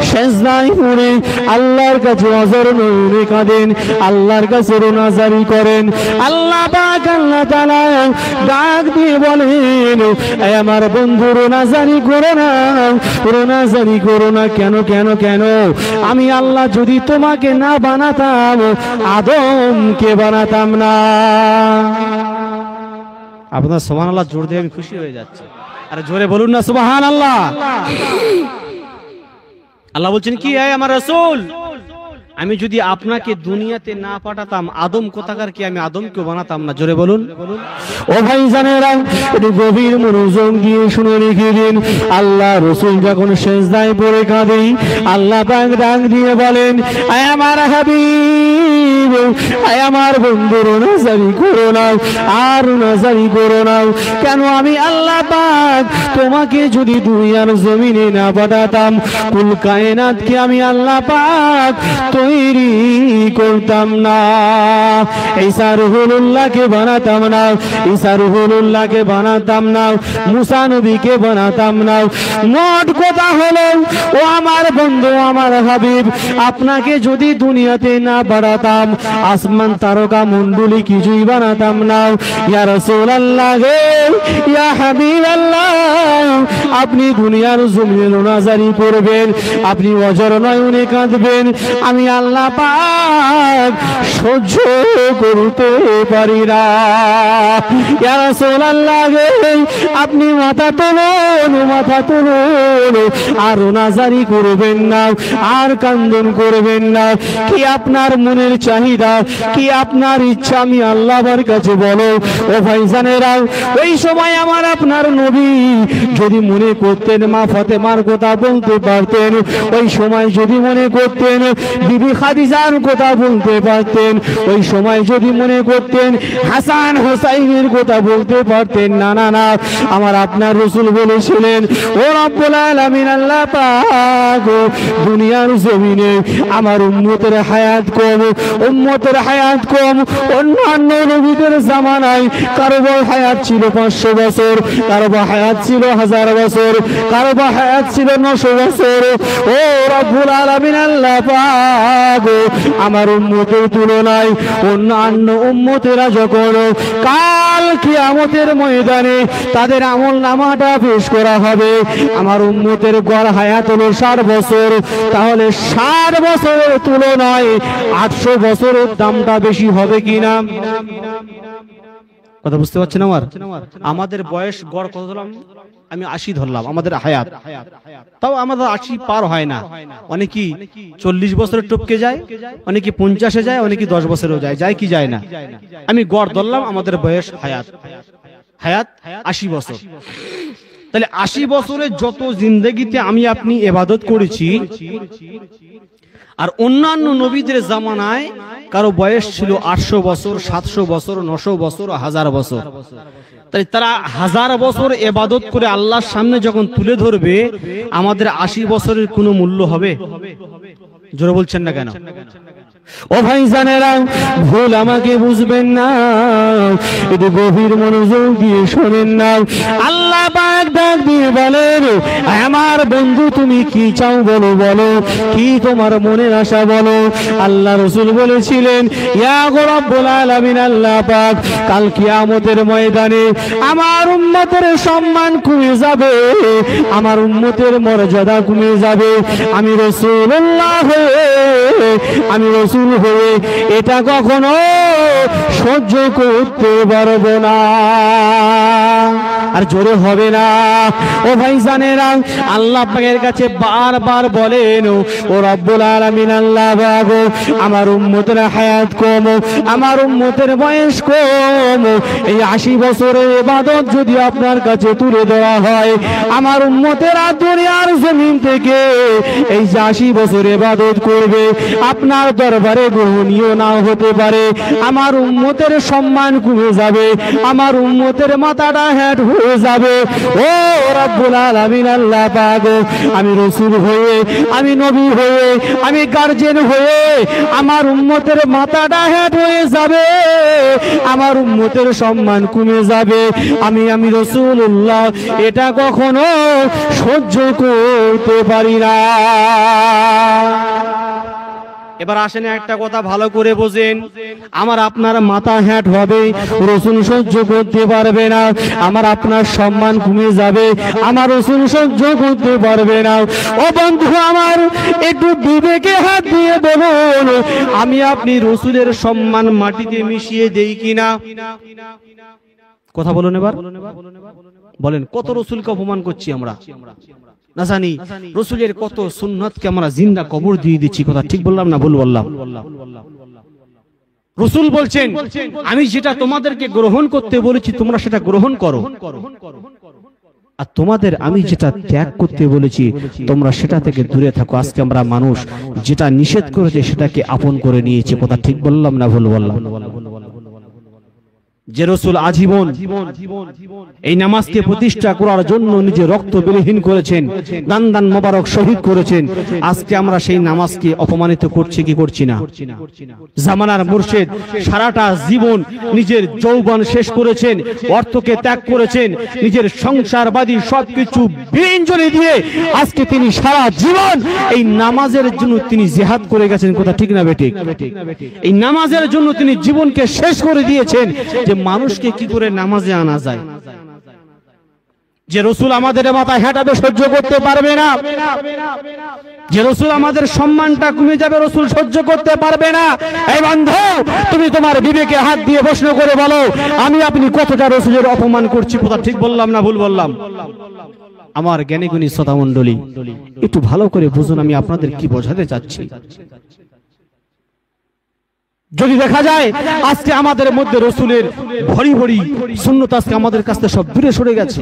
সেজদায় পড়ে আল্লাহর কাছে অঝর নয়নে কাঁদেন, আল্লাহর কাছে রোনাজারি করেন। আল্লাহ পাক আল্লাহ তাআলা ডাক দিয়ে বলেন, এই আমার বন্ধু রোনাজারি করো না, রোনাজারি করো না। কেন কেন কেন? আমি আল্লাহ যদি তোমাকে না বানাতাম, আদমকে বানাতাম না। আপনার সুবহানাল্লাহ জোর দিয়ে আমি খুশি হয়ে যাচ্ছি। আরে জোরে বলুন না সুবহানাল্লাহ। আল্লাহ বলছেন কি, এই আমার রাসূল, আমি যদি আপনাকে দুনিয়াতে না পাঠাতাম, আদম কোথাকার কি আমি আদমকে বানাতাম না। জোরে বলুন। ও ভাইজানেরা একটু গভীর মনোযোগ দিয়ে শুনে রেখে দিন। আল্লাহ রাসূল যখন সেজদায় পড়ে কাঁদে, আল্লাহ পাক ডাক দিয়ে বলেন, আয় আমার হাবিব, আয় আমার বন্ধু রোনাজারি করো না, আর রোনাজারি করো না। কেন? আমি আল্লাহ পাক তোমাকে যদি দুনিয়ার জমিনে না পাঠাতাম, কুল কায়নাতকে আমি আল্লাহ পাক তৈরি করতাম না, ঈসা রুহুল্লাহকে বানাতাম না, ঈসা রুহুল্লাহকে বানাতাম না, মুসা নবীকে বানাতাম না। মোট কথা হলো, ও আমার বন্ধু, আমার হাবিব, আপনাকে যদি দুনিয়াতে না বাড়াতাম, আসমান তারকা মণ্ডলী কিছুই বানাতাম না। ইয়া রাসূলুল্লাহ, ইয়া হাবিবাল্লাহ, আপনি দুনিয়ার জমিনে রোনাজারি করবেন, আপনি অজর নয়নে কাঁদবেন, আমি আল্লাহ পাক সহ্য করতে পারি না। ইয়া রাসূলুল্লাহ, আপনি মাথা তুলুন, মাথা তুলুন, আর রোনাজারি করবেন না, আর কান্দন করবেন না। কি আপনার মনের চাহিদা, কি আপনার ইচ্ছা, আমি আল্লাহর কাছে বলো। ও ভাইজানেরা, ওই সময় আমার আপনার নবী যদি মনে করতেন মা ফাতেমার কথা বলতে পারতেন, ওই সময় যদি মনে করতেন বিবি খাদিজার কথা বলতে পারতেন, ওই সময় যদি মনে করতেন হাসান হোসাইনের কথা বলতে পারতেন। না না না, আমার আপনার রাসূল বলেছিলেন, ও রব্বুল আলামিন আল্লাহ পাক, দুনিয়ার জমিনে আমার উম্মতের হায়াত কম, উম্মতের হায়াত কম। অন্যান্য নবীদের জামানায় কারো হায়াত ছিল 500 বছর, কারো হায়াত ছিল 1000 বছর, কারো হায়াত ছিল 900 বছর। ও রব্বুল আলামিন আল্লাহ পাক, আমার উম্মতের তুলনায় অন্যান্য উম্মতেরা যখন কাল কিয়ামতের ময়দানে তাদের আমল নামাটা পেশ করা হবে, আমার উম্মতের গড় হায়াত হলো 60 বছর, তাহলে 60 বছরের তুলনায় 800 বছরের দামটা বেশি হবে কিনা? কথা বুঝতে পারছেন আমার? আমাদের বয়স গড় কত ধরলাম? আমি 80 ধরলাম আমাদের হায়াত, তাও আমাদের 80 পার হয় না। অনেকেই 40 বছরে টপকে যায়, অনেকে 50-এ যায়, অনেকে 10 বছরেও যায়, যায় কি যায় না? আমি গড় ধরলাম আমাদের বয়স হায়াত 80 বছর। তাহলে 80 বছরের যত জিন্দেগিতে আমি আপনি ইবাদত করেছি, আর অন্যান্য নবীদের জামানায় কারো বয়স ছিল 800 বছর, 700 বছর, 900 বছর, 1000 বছর। তাই তারা 1000 বছর ইবাদত করে আল্লাহর সামনে যখন তুলে ধরবে, আমাদের 80 বছরের কোনো মূল্য হবে? জোরে বলছেন না কেন? ও ভাইজানেরা, ভুল আমাকে বুঝবেন না, একটু গভীর মনোযোগ দিয়ে শোনেন না। আল্লাহ পাক ডাক দিয়ে বলেন, আমার বন্ধু তুমি কি চাও বলো, বলো কি তোমার মনের আশা বলো। আল্লাহ রাসূল বলেছিলেন, ইয়া রব্বুল আলামিন আল্লাহ পাক, কাল কিয়ামতের ময়দানে আমার উম্মতের সম্মান কমে যাবে, আমার উম্মতের মর্যাদা কমে যাবে। আমি রাসূলুল্লাহ হয়ে, আমি রাসূল হয়ে এটা কখনো সহ্য করতে পারবো না। আর জোরে হবে না। ও ভাইজানেরা, আল্লাহ পাকের কাছে বারবার বলেন, ও রব্বুল আলামিন আল্লাহ পাক, আমার উম্মতের হায়াত কম, আমার উম্মতের বয়স কম, এই 80 বছরের ইবাদত যদি আপনার কাছে তুলে দেওয়া হয়, আমার উম্মতেরা দুনিয়ার জমিন থেকে এই 80 বছর ইবাদত করবে, আপনার দরবারে গ্রহণীয় না হতে পারে, আমার উম্মতের সম্মান কমে যাবে, আমার উম্মতের মাথাটা হ্যাট হয়ে যাবে। ও রব্বুল আলামিন আল্লাহ পাক, আমি রাসূল হয়ে, আমি নবী হয়ে, আমি গার্জিয়ান হয়ে আমার উম্মতের মাথাটা হ্যাট হয়ে যাবে, আমার উম্মতের সম্মান কমে যাবে। আমি রাসূলুল্লাহ এটা কখনো সহ্য করতে পারি না। এবার আসেন একটা কথা ভালো করে বোঝেন, আমার আপনার মাথা হ্যাট হবে, রাসূল সহ্য করতে পারবে না, আমার আপনার সম্মান কমে যাবে, আমার রাসূল সহ্য করতে পারবে না। ও বন্ধু আমার, একটু বিবেকে হাত দিয়ে বলুন, আমি আপনি রাসূলের সম্মান মাটিতে মিশিয়ে দেই কিনা? কথা বলুন এবার, বলেন কত রাসূলকে অপমান করছি আমরা, না জানি রাসূলের কত সুন্নাতকে আমরা জিন্দা কবর দিয়ে দিচ্ছি। কথা ঠিক বললাম না ভুল বললাম? রাসূল বলছেন, আমি যেটা তোমাদেরকে গ্রহণ করতে বলেছি তোমরা সেটা গ্রহণ করো, আর তোমাদের আমি যেটা ত্যাগ করতে বলেছি তোমরা সেটা থেকে দূরে থাকো। আজকে আমরা মানুষ যেটা নিষেধ করেছে সেটাকে আপন করে নিয়েছি। কথা ঠিক বললাম না ভুল বললাম? যে রাসূল আজীবন এই নামাজকে প্রতিষ্ঠা করার জন্য নিজে রক্ত বিলীন করেছেন, দান দান মোবারক শহীদ করেছেন, আজকে আমরা সেই নামাজকে অপমানিত করছি কি করছি না? জামানার মুর্শিদ সারাটা জীবন নিজের যৌবন শেষ করেছেন, অর্থকে ত্যাগ করেছেন, নিজের সংসারবাদী সবকিছু বিঞ্জলি দিয়ে আজকে তিনি সারা জীবন এই নামাজের জন্য তিনি জিহাদ করে গেছেন। কথা ঠিক না বেঠিক? এই নামাজের জন্য তিনি জীবনকে শেষ করে দিয়েছেন যে মানুষকে কি করে নামাজে আনা যায়। যে রাসূল আমাদের মাথায় হেঁটাবে সহ্য করতে পারবে না, যে রাসূল আমাদের সম্মানটা কমে যাবে রাসূল সহ্য করতে পারবে না। এই বন্ধু, তুমি তোমার বিবেকে হাত দিয়ে প্রশ্ন করে বলো, আমি আপনি কতটা রাসূলের অপমান করছি? কথা ঠিক বললাম না ভুল বললাম? আমার জ্ঞানীগুণী শ্রোতা মণ্ডলী, একটু ভালো করে বুঝুন আমি আপনাদের কি বোঝাতে চাচ্ছি। যদি দেখা যায় আজকে আমাদের মধ্যে রাসূলের ভরি ভরি সুন্নাত আজকে আমাদের কাছ থেকে সব দূরে সরে গেছে,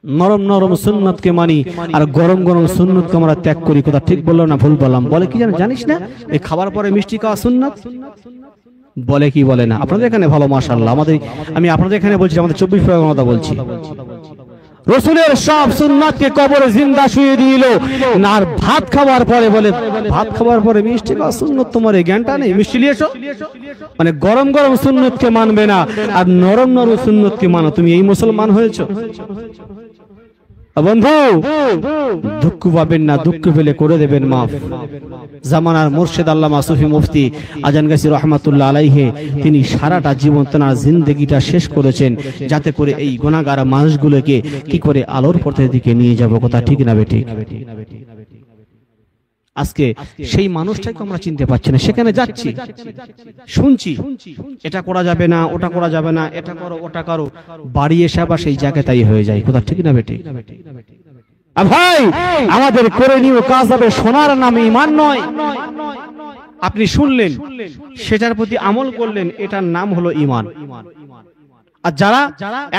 নরম নরম সুন্নাতকে মানি আর গরম গরম সুন্নাতকে আমরা ত্যাগ করি। কথা ঠিক বললাম না ভুল বললাম? বলে কি জানিস না এই খাবার পরে মিষ্টি খাওয়া সুন্নাত? বলে কি বলে না? আপনাদের এখানে ভালো মাশাআল্লাহ, আমি আপনাদের এখানে বলছি, আমাদের 24 পরগনার কথা বলছি। রাসূলের সব সুন্নাতকে কবরে জিন্দা শুয়ে দিল, আর ভাত খাওয়ার পরে বলে ভাত খাওয়ার পরে মিষ্টি খাওয়া সুন্নাত, তোমার এই জ্ঞানটা নেই, মিষ্টি নিয়ে এসো। মানে গরম গরম সুন্নাতকে মানবে না আর নরম নরম সুন্নাতকে মানো, তুমি এই মুসলমান হয়েছো? বন্ধু দুঃখ পাবেন না, দুঃখ পেলে করে দেবেন মাফ। জামানার মুর্শিদ আল্লামা সুফি মুফতি আজান গাছি রহমাতুল্লাহ আলাইহি তিনি সারাটা জীবন তার জিন্দেগিটা শেষ করেছেন যাতে করে এই গুনাহগার মানুষগুলোকে কি করে আলোর পথের দিকে নিয়ে যাব। কথা ঠিক না বেঠিক? আজকে সেই মানুষটাকে আমরা চিনতে পারছি না, সেখানে যাচ্ছি শুনছি এটা করা যাবে না, ওটা করা যাবে না, এটা করো ওটা করো, বাড়ি এসে আবার সেই জায়গায় তাই হয়ে যায়। কথা ঠিক না বেঠিক? ভাই আমাদের করণীয় কাজ হবে সোনার নামে ঈমান নয়। আপনি শুনলেন, সেটার প্রতি আমল করলেন, এটার নাম হলো ঈমান। আর যারা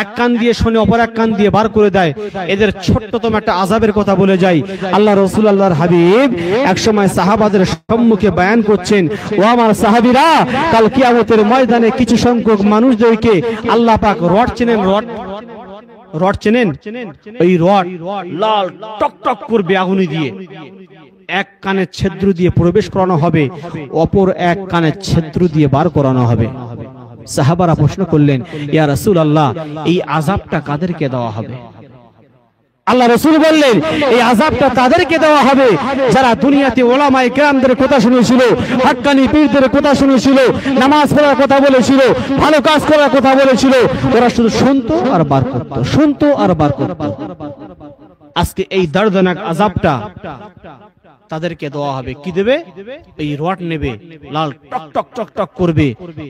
এক কান দিয়ে শুনে অপর এক কান দিয়ে বার করে দেয়, এদের ছোট্টতম একটা আযাবের কথা বলে যায়। আল্লাহ রাসূল আল্লাহর হাবিব একসময় সাহাবাদের সম্মুখে বয়ান করছেন, ও আমার সাহাবীরা, কাল কিয়ামতের ময়দানে কিছু সংখ্যক মানুষদেরকে আল্লাহ পাক রড চেনেন, রড চেনেন, ওই রড লাল টকটক করবে আগুন দিয়ে, এক কানের ছিদ্র দিয়ে প্রবেশ করানো হবে, অপর এক কানের ছিদ্র দিয়ে বার করানো হবে। সাহাবারা প্রশ্ন করলেন, ইয়া রাসূলুল্লাহ, এই আযাবটা কাদেরকে দেওয়া হবে? আল্লাহ রাসূল বললেন, এই আযাবটা তাদেরকে দেওয়া হবে যারা দুনিয়াতে উলামায়ে কেরামদের কথা শুনেছিল, হাক্কানি পীরদের কথা শুনেছিল, নামাজ পড়ার কথা বলেছিল, ভালো কাজ করার কথা বলেছিল, ওরা শুধু শুনতো আর বার করত, শুনতো আর বার করত। আজকে এই দর্দনাক আযাবটা তাদেরকে দেওয়া হবে। কি দেবে? এই রড নেবে, লাল টক টক টক টক করবে,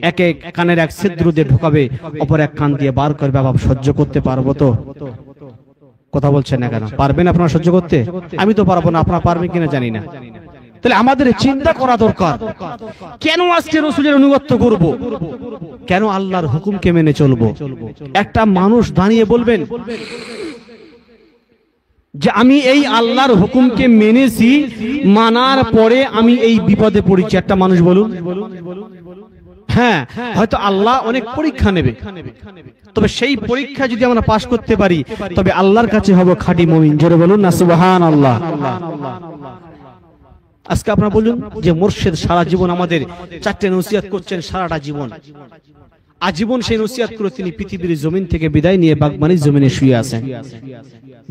এক এক কানের এক ছিদ্র দিয়ে ঢোকাবে, অপর এক কান দিয়ে বার করবে। বাবা সহ্য করতে পারবো তো? কথা বলছেন না কেন? পারবেন আপনারা সহ্য করতে? আমি তো পারবো না, আপনারা পারবেন কিনা জানি না। তাহলে আমাদের চিন্তা করা দরকার, কেন আজকে রাসূলের অনুগত্য করব? কেন আল্লাহর হুকুমকে মেনে চলবো? একটা মানুষ দাঁড়িয়ে বলবেন যে আমি এই আল্লাহর হুকুমকে মেনেছি, মানার পরে আমি এই বিপদে পড়েছি। একটা মানুষ বলুন। হ্যাঁ, হয়তো আল্লাহ অনেক পরীক্ষা নেবে, তবে সেই পরীক্ষা যদি আমরা পাশ করতে পারি তবে আল্লাহর কাছে হব খাঁটি মুমিন। জোরে বলুন না সুবহানাল্লাহ। আজকে আপনারা বলুন যে মুর্শিদ সারা জীবন আমাদের চারটে নসিহত করছেন, সারাটা জীবন আজীবন সেই নসিহত করে তিনি পৃথিবীর জমিন থেকে বিদায় নিয়ে বাগমানির জমিনে শুয়ে আছেন।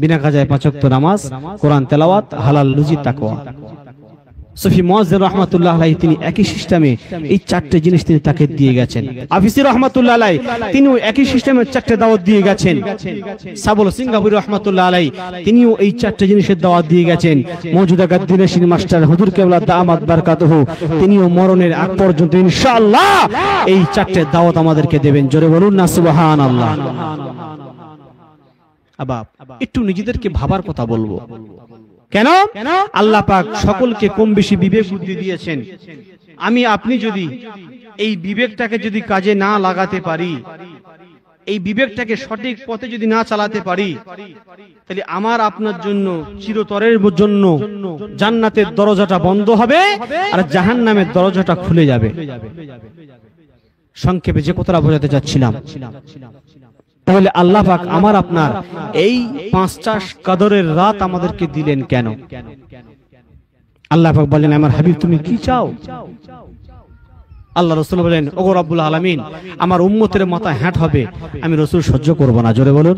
বিনা কাজায় 5 ওয়াক্ত নামাজ, কোরআন তেলাওয়াত, হালাল রুজি, তাকওয়া। সুফি মুয়াজ্জির রাহমাতুল্লাহ আলাইহি তিনি একই সিস্টেমে এই চারটি জিনিস তিনি তাকে দিয়ে গেছেন। আফিসি রাহমাতুল্লাহ আলাইহি তিনিও একই সিস্টেমে চারটি দাওয়াত দিয়ে গেছেন। সাবুল সিঙ্গাপুরি রাহমাতুল্লাহ আলাইহি তিনিও এই চারটি জিনিসের দাওয়াত দিয়ে গেছেন। মওজুদা গাদ্দিনেশিন মাস্টার হুজুর কেবলা দামাত বারাকাতুহু তিনিও মরণের আগ পর্যন্ত ইনশাআল্লাহ এই চারটি দাওয়াত আমাদেরকে দেবেন। জোরে বলুন না সুবহানাল্লাহ। আবার একটু নিজেদেরকে ভাবার কথা বলবো। কেন? আল্লাহ পাক সকলকে কম বেশি বিবেক বুদ্ধি দিয়েছেন। আমি আপনি যদি এই বিবেকটাকে যদি কাজে না লাগাতে পারি, এই বিবেকটাকে সঠিক পথে যদি না চালাতে পারি, তাহলে আমার আপনার জন্য চিরতরের জন্য জান্নাতের দরজাটা বন্ধ হবে আর জাহান্নামের দরজাটা খুলে যাবে। সংক্ষেপে যে কথাটা বোঝাতে চাচ্ছিলাম, তাহলে আল্লাহ পাক আমার আপনার এই 5টা কদরের রাত আমাদেরকে দিলেন কেন? আল্লাহ পাক বলেন, আমার হাবিব তুমি কি চাও? আল্লাহ রাসূল বলেন, ওগো রব্বুল আলামিন, আমার উম্মতের মাথা হ্যাট হবে, আমি রাসূল সহ্য করব না। জোরে বলুন।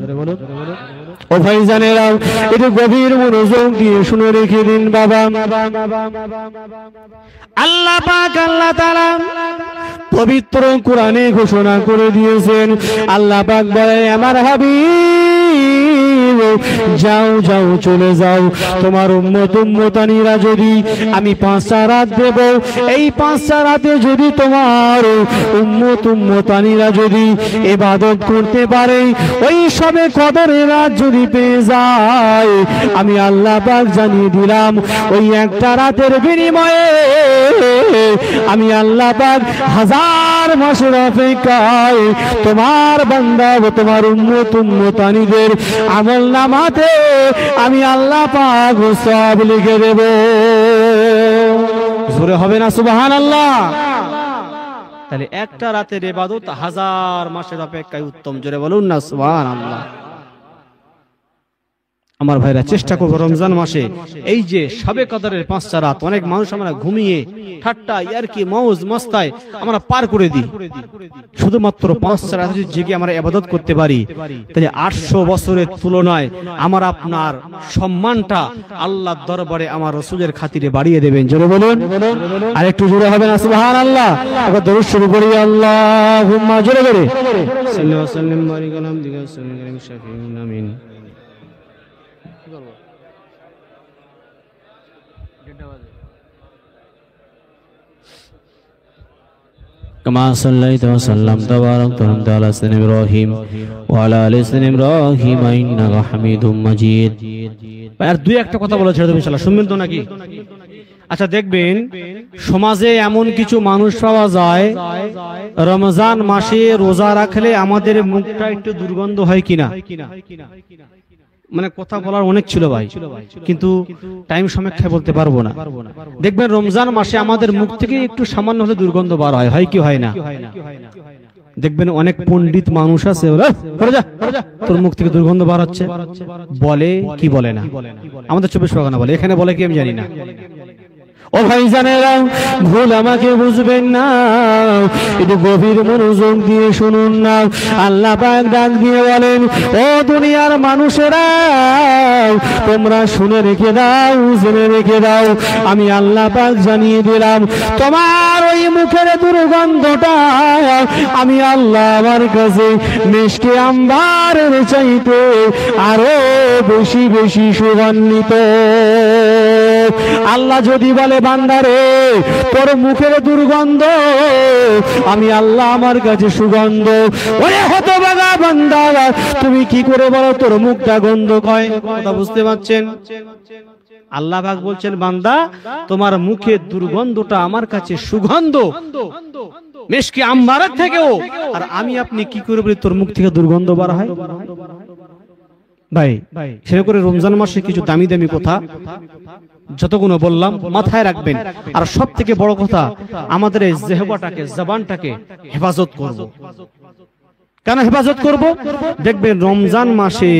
ও ভাইজানেরা, একটু গভীর মনোযোগ দিয়ে শুনে রেখে দিন বাবা। আল্লাহ পাক আল্লাহ তাআলা পবিত্র কোরআনে ঘোষণা করে দিয়েছেন, আল্লাহ পাক বলে, আমার হাবিব যাও যাও চলে যাও, তোমার উম্মত উম্মতানিরা যদি আমি 5টা রাত দেব, এই 5টা রাতে যদি তোমার উম্মত উম্মতানিরা যদি ইবাদত করতে পারে, ওই সবে কদরের রাত যদি পেয়ে যায়, আমি আল্লাহ পাক জানিয়ে দিলাম, ওই একটা রাতের বিনিময়ে আমি আল্লাহ পাক 1000 মাসের অপেক্ষায় তোমার বান্দা ও তোমার উম্মত উম্মতানিদের আমলনামাতে আমি আল্লাহ পাক সওয়াব লিখে দেব। জোরে হবে না সুবহানাল্লাহ? তাহলে একটা রাতের ইবাদত 1000 মাসের অপেক্ষায় উত্তম। জোরে বলুন না সুবহানাল্লাহ। আমার ভাইরা, চেষ্টা করবো রমজান মাসে এই যে শবে কদরের 5টা রাত, অনেক মানুষ আমরা ঘুমিয়ে ঠাট্টা ইয়ারকি মৌজ মস্তায় আমরা পার করে দিই। শুধুমাত্র 5টা রাত যদি জেগে আমরা ইবাদত করতে পারি, তাহলে 800 বছরের তুলনায় আমার আপনার সম্মানটা আল্লাহর দরবারে আমার রাসূলের খাতিরে বাড়িয়ে দেবেন। জোরে বলুন। আর একটু জোরে হবে না সুবহানাল্লাহ? একবার দরুদ শুরু করি, আল্লাহুম্মা, জোরে করে সাল্লাল্লাহু আলাইহি ওয়াসাল্লাম বারিক আলাম দিগা সাল্লাম শাফিউন আমিন। كما صليت وسلمت وباركت على سيدنا إبراهيم وعلى آل سيدنا إبراهيم إنك حميد مجيد। আর দুই একটা কথা বলে ছেড়ে দেব ইনশাআল্লাহ, শুনবেন তো নাকি? আচ্ছা, দেখবেন সমাজে এমন কিছু মানুষ পাওয়া যায়, রমজান মাসে রোজা রাখলে আমাদের মুখটা একটু দুর্গন্ধ হয় কিনা। মানে কথা বলার অনেক ছিল ভাই, কিন্তু টাইম সমীক্ষায় বলতে পারবো না। দেখবেন রমজান মাসে আমাদের মুখ থেকে একটু সামান্য হলে দুর্গন্ধ বার হয়, হয় কি হয় না? দেখবেন অনেক পণ্ডিত মানুষ আছে, তোর মুখ থেকে দুর্গন্ধ বার হচ্ছে, বলে কি বলে না? আমাদের 24 পরগনা বলে, এখানে বলে কি আমি জানি না। ও ভাইজানেরা, ভুল আমাকে বুঝবেন না, একটু গভীর মনোযোগ দিয়ে শুনুন না। আল্লাহ পাক ডাক দিয়ে বলেন, ও দুনিয়ার মানুষেরা, তোমরা শুনে রেখে দাও, জেনে রেখে দাও, আমি আল্লাহ পাক জানিয়ে দিলাম, তোমার ওই মুখের দুর্গন্ধটা আমি আল্লাহ আমার কাছে মিষ্টি আম্বারের চাইতে আরো বেশি বেশি সুগন্ধিত। আল্লাহ যদি বলে, বান্দারে তোর মুখের দুর্গন্ধ আমি আল্লাহ আমার কাছে সুগন্ধ, ওরে হতভাগা বান্দা, তুমি কি করে বলো তোর মুখটা গন্ধ কয়? কথা বুঝতে পারছেন? আল্লাহ পাক বলছেন, বান্দা তোমার মুখের দুর্গন্ধটা আমার কাছে সুগন্ধ মিষ্টি আম্বারের থেকেও, আর আমি আপনি কি করে বলি তোর মুখ থেকে দুর্গন্ধ বার হয়? ভাই, সেটা করে রমজান মাসে কিছু দামি দামি কথা যতগুলো বললাম মাথায় রাখবেন। আর সব থেকে বড় কথা, আমাদের এই জিহ্বাটাকে, জবানটাকে হেফাজত করব। কেন হেফাজত করব? দেখবেন রমজান মাসে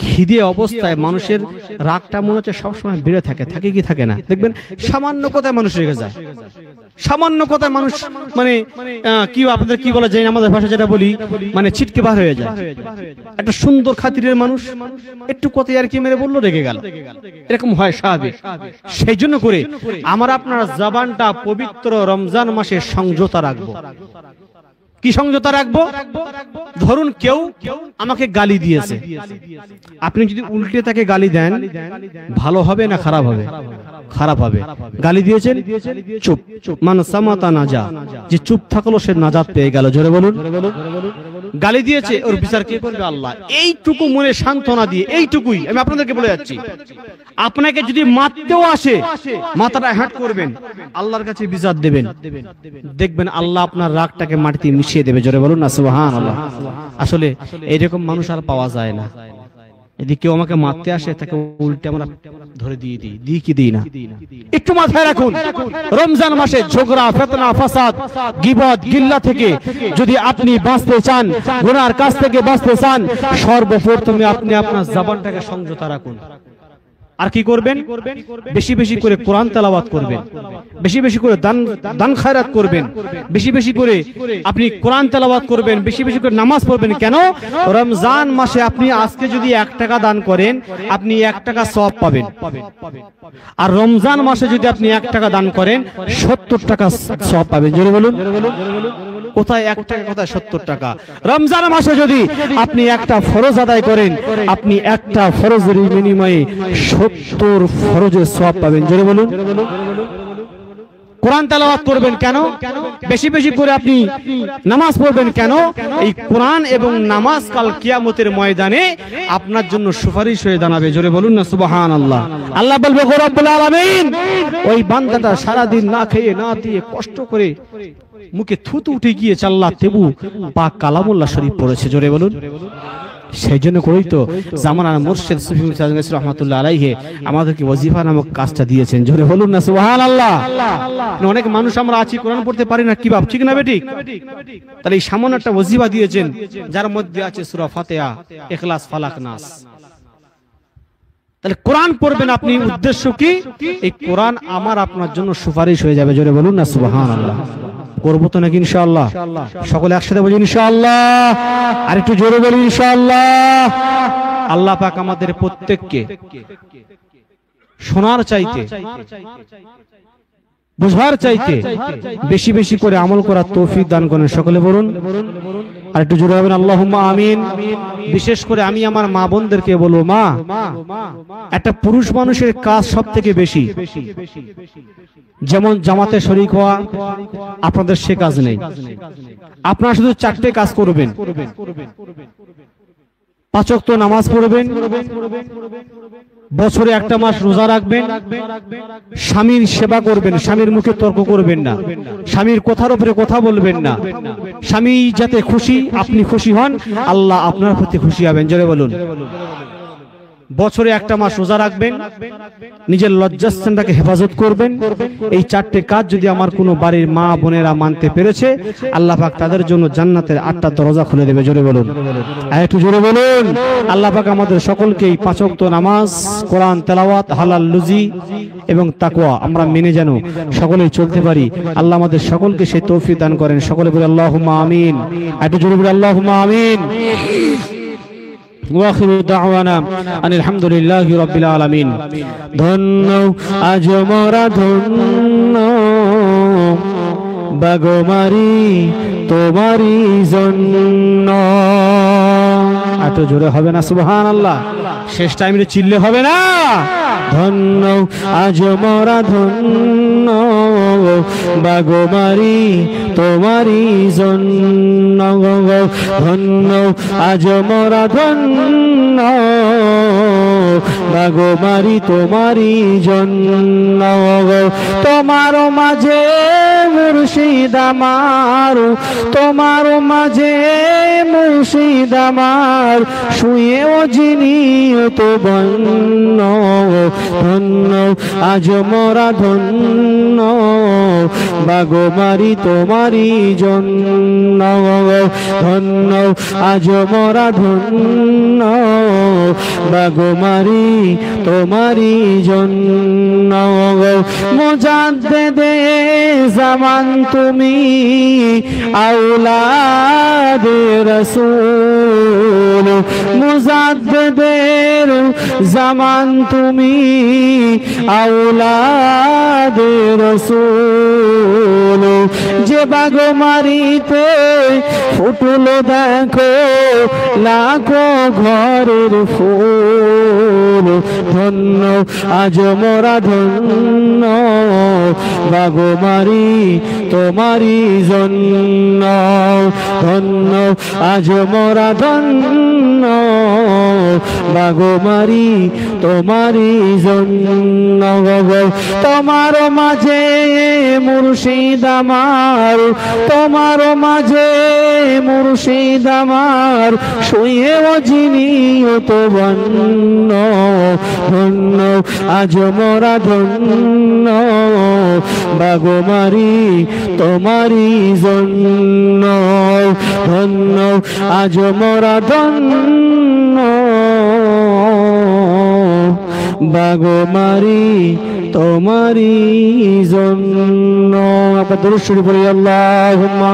খিদে অবস্থায় মানুষের রাগটা মনে হচ্ছে সবসময় বেড়ে থাকে, থাকে কি থাকে না? দেখবেন সামান্য কথায় মানুষ রেগে যায়, সামান্য কথায় মানুষ মানে কি আপনাদের কি বলা যায়, আমাদের ভাষা যেটা বলি, মানে ছিটকে বার হয়ে যায়। একটা সুন্দর খাতিরের মানুষ একটু কথায় আর কি মেরে বললো, রেগে গেল, এরকম হয় স্বাভাবিক। সেই জন্য করে আমার আপনার জবানটা পবিত্র রমজান মাসে সংযত রাখবো। কি সংযত রাখবো? ধরুন কেউ আমাকে গালি দিয়েছে, আপনি যদি উল্টে তাকে গালি দেন, ভালো হবে না খারাপ হবে? খারাপ হবে। গালি দিয়েছেন, চুপ, মান সামাতা নাজা, যে চুপ থাকলো সে নাজাত পেয়ে গেল। জোরে বলুন। গালি দিয়েছে, ওর বিচার কে করবে? আল্লাহ। এইটুকু মনে সান্ত্বনা দিয়ে, এইটুকুই আমি আপনাদেরকে বলে যাচ্ছি, আপনাকে যদি মারতেও আসে মাথাটা হ্যাট করবেন, আল্লাহর কাছে বিচার দেবেন, দেখবেন আল্লাহ আপনার রাগটাকে মাটিতে মিশিয়ে দেবে। জোরে বলুন না সুবহানাল্লাহ। আসলে এইরকম মানুষ আর পাওয়া যায় না। যদি কেউ আমাকে মারতে আসে তাকে উল্টে আমরা ধরে দিয়ে দিই কি দিই না? একটু মাথায় রাখুন, রমজান মাসে ঝগড়া, ফিতনা, ফাসাদ, গীবত, গিল্লা থেকে যদি আপনি বাঁচতে চান, গুনার কাছ থেকে বাঁচতে চান, সর্বপ্রথমে আপনি আপনার জবানটাকে সংযত রাখুন। আর কি করবেন? বেশি বেশি করে কোরআন তেলাওয়াত করবেন, বেশি বেশি করে দান খায়রাত করবেন, বেশি বেশি করে আপনি কোরআন তেলাওয়াত করবেন, বেশি বেশি করে নামাজ পড়বেন। কেন? রমজান মাসে আপনি আজকে যদি 1 টাকা দান করেন, আপনি 1 টাকা সওয়াব পাবেন। আর রমজান মাসে যদি আপনি 1 টাকা দান করেন, 70 টাকা সওয়াব পাবেন। জোরে বলুন, কোথায় 1 টাকা, কোথায় 70 টাকা? রমজান মাসে যদি আপনি একটা ফরজ আদায় করেন, আপনি একটা ফরজের বিনিময়ে 70 ফরজের সওয়াব পাবেন। জোরে বলুন। কোরআন তেলাওয়াত করবেন কেন? বেশি বেশি করে আপনি নামাজ পড়বেন কেন? এই কোরআন এবং নামাজ কাল কিয়ামতের ময়দানে আপনার জন্য সুপারিশ হয়ে দাঁড়াবে। জোরে বলুন না সুবহানাল্লাহ। আল্লাহ বলবে, গো রব্বুল আলামিন, ওই বান্দাটা সারা দিন না খেয়ে না দিয়ে কষ্ট করে মুখে থুতু উঠে গিয়েছে, আল্লাহ তেবু পাক কালামুল্লাহ শরীফ পড়েছে। জোরে বলুন। সেই জন্য করেই তো জামানার মুর্শিদ সুফি মুহাম্মদ রাহমাতুল্লাহ আলাইহি আমাদেরকে ওয়াজিফা নামক কাজটা দিয়েছেন। জোরে বলুন না সুবহানাল্লাহ। অনেক মানুষ আমরা আছি, কোরআন পড়তে পারি না, কি ভাব, ঠিক না বেঠিক? তাহলে এই সামান্য একটা ওয়াজিফা দিয়েছেন, যার মধ্যে আছে সূরা ফাতিহা, ইখলাস, ফালাক, নাস। তাহলে কোরআন পড়বেন আপনি, উদ্দেশ্য কি? এই কোরআন আমার আপনার জন্য সুপারিশ হয়ে যাবে। জোরে বলুন না সুবহানাল্লাহ। করবো তো নাকি ইনশাআল্লাহ? সকলে একসাথে বলি ইনশাআল্লাহ। আর একটু জোরে বলি ইনশাআল্লাহ। আল্লাহ পাক আমাদের প্রত্যেককে শোনার চাইতে, বুঝার চাইতে বেশি বেশি করে আমল করার তৌফিক দান করেন। সকলে বলুন, আর একটু জোরে বলবেন আল্লাহুম্মা আমিন। বিশেষ করে আমি আমার মা বোনদেরকে বলবো, মা, একটা পুরুষ মানুষের কাজ সব থেকে বেশি, যেমন জামাতে শরীক হওয়া, আপনাদের সে কাজ নেই। আপনারা শুধু 4টে কাজ করবেন। 5 ওয়াক্ত নামাজ পড়বেন, বছরে 1টা মাস রোজা রাখবেন, স্বামীর সেবা করবেন, স্বামীর মুখে তর্ক করবেন না, স্বামীর কথার উপরে কথা বলবেন না, স্বামী যাতে খুশি, আপনি খুশি হন, আল্লাহ আপনার প্রতি খুশি হবেন। জোরে বলুন। বছরে 1টা মাস রোজা রাখবেন, নিজের লজ্জাস্থানটাকে হেফাজত করবেন। এই 4টে কাজ যদি আমার কোনো বাড়ির মা বোনেরা মানতে পেরেছে, আল্লাহ পাক তাদের জন্য জান্নাতের 8টা দরজা খুলে দেবে। জোরে বলুন, আর একটু জোরে বলুন। আল্লাহ পাক আমাদের সকলকেই 5 ওয়াক্ত নামাজ, কোরআন তেলাওয়াত, হালাল রুজি এবং তাকওয়া আমরা মেনে যেন সকলেই চলতে পারি। আল্লাহ আমাদের সকলকে সেই তৌফিক দান করেন। সকলে বলি আল্লাহুম্মা আমিন। একটু জোরে বলি আল্লাহুম্মা আমিন। ওয়াখিরু দাওয়ানা আনিল হামদুলিল্লাহি রাব্বিল আলামিন। ধন্য আজ মোরা ধন্য, বাগমারি তোমারি জন্য। এত জোরে হবে না সুবহানাল্লাহ? শেষ টাইমে চিল্লে হবে না? ধন্য আজ মোরা ধন্য, বাগমারি তোমারি জন্য। ধন্য আজ মোরা ধন্য, বাগমারি তোমারি জন্য। তোমার মাঝে মুর্শিদ আমার, তোমার মাঝে মুর্শিদ আমার, শুয়েও যিনি তো বন্য। ধন্য আজ মোরা ধন্য, বাগমারি তোমারি জন্য। ধন্য আজ মোরা ধন্য, বাগমারি তোমারি জন্য। মুজাদ্দিদে জামান তুমি, আওলাদে রাসূল। মুজাদ্দিদের জামান তুমি, আওলাদে রাসূল। যে বাগমারিতে ফুটলো দেখো লাখো ঘরের ফুল। ধন্য আজ মোরা ধন্য, বাগমারি তোমারি জন্য। ধন্য আজ মোরা ধন্য, বাগমারি তোমারই জন্য তোমার মাঝে মুর্শিদ আমার, তোমার মাঝে মুর্শিদ আমার, শুয়েও যিনি তো ধন্য ধন্য আজ মোরা ধন্য বাগমারি তোমারই জন্য ধন্য আজ মোরা ধন্য বাগমারি তোমারই জন্য। আপনার দরুদ শরীফ পড়ি আল্লাহুম্মা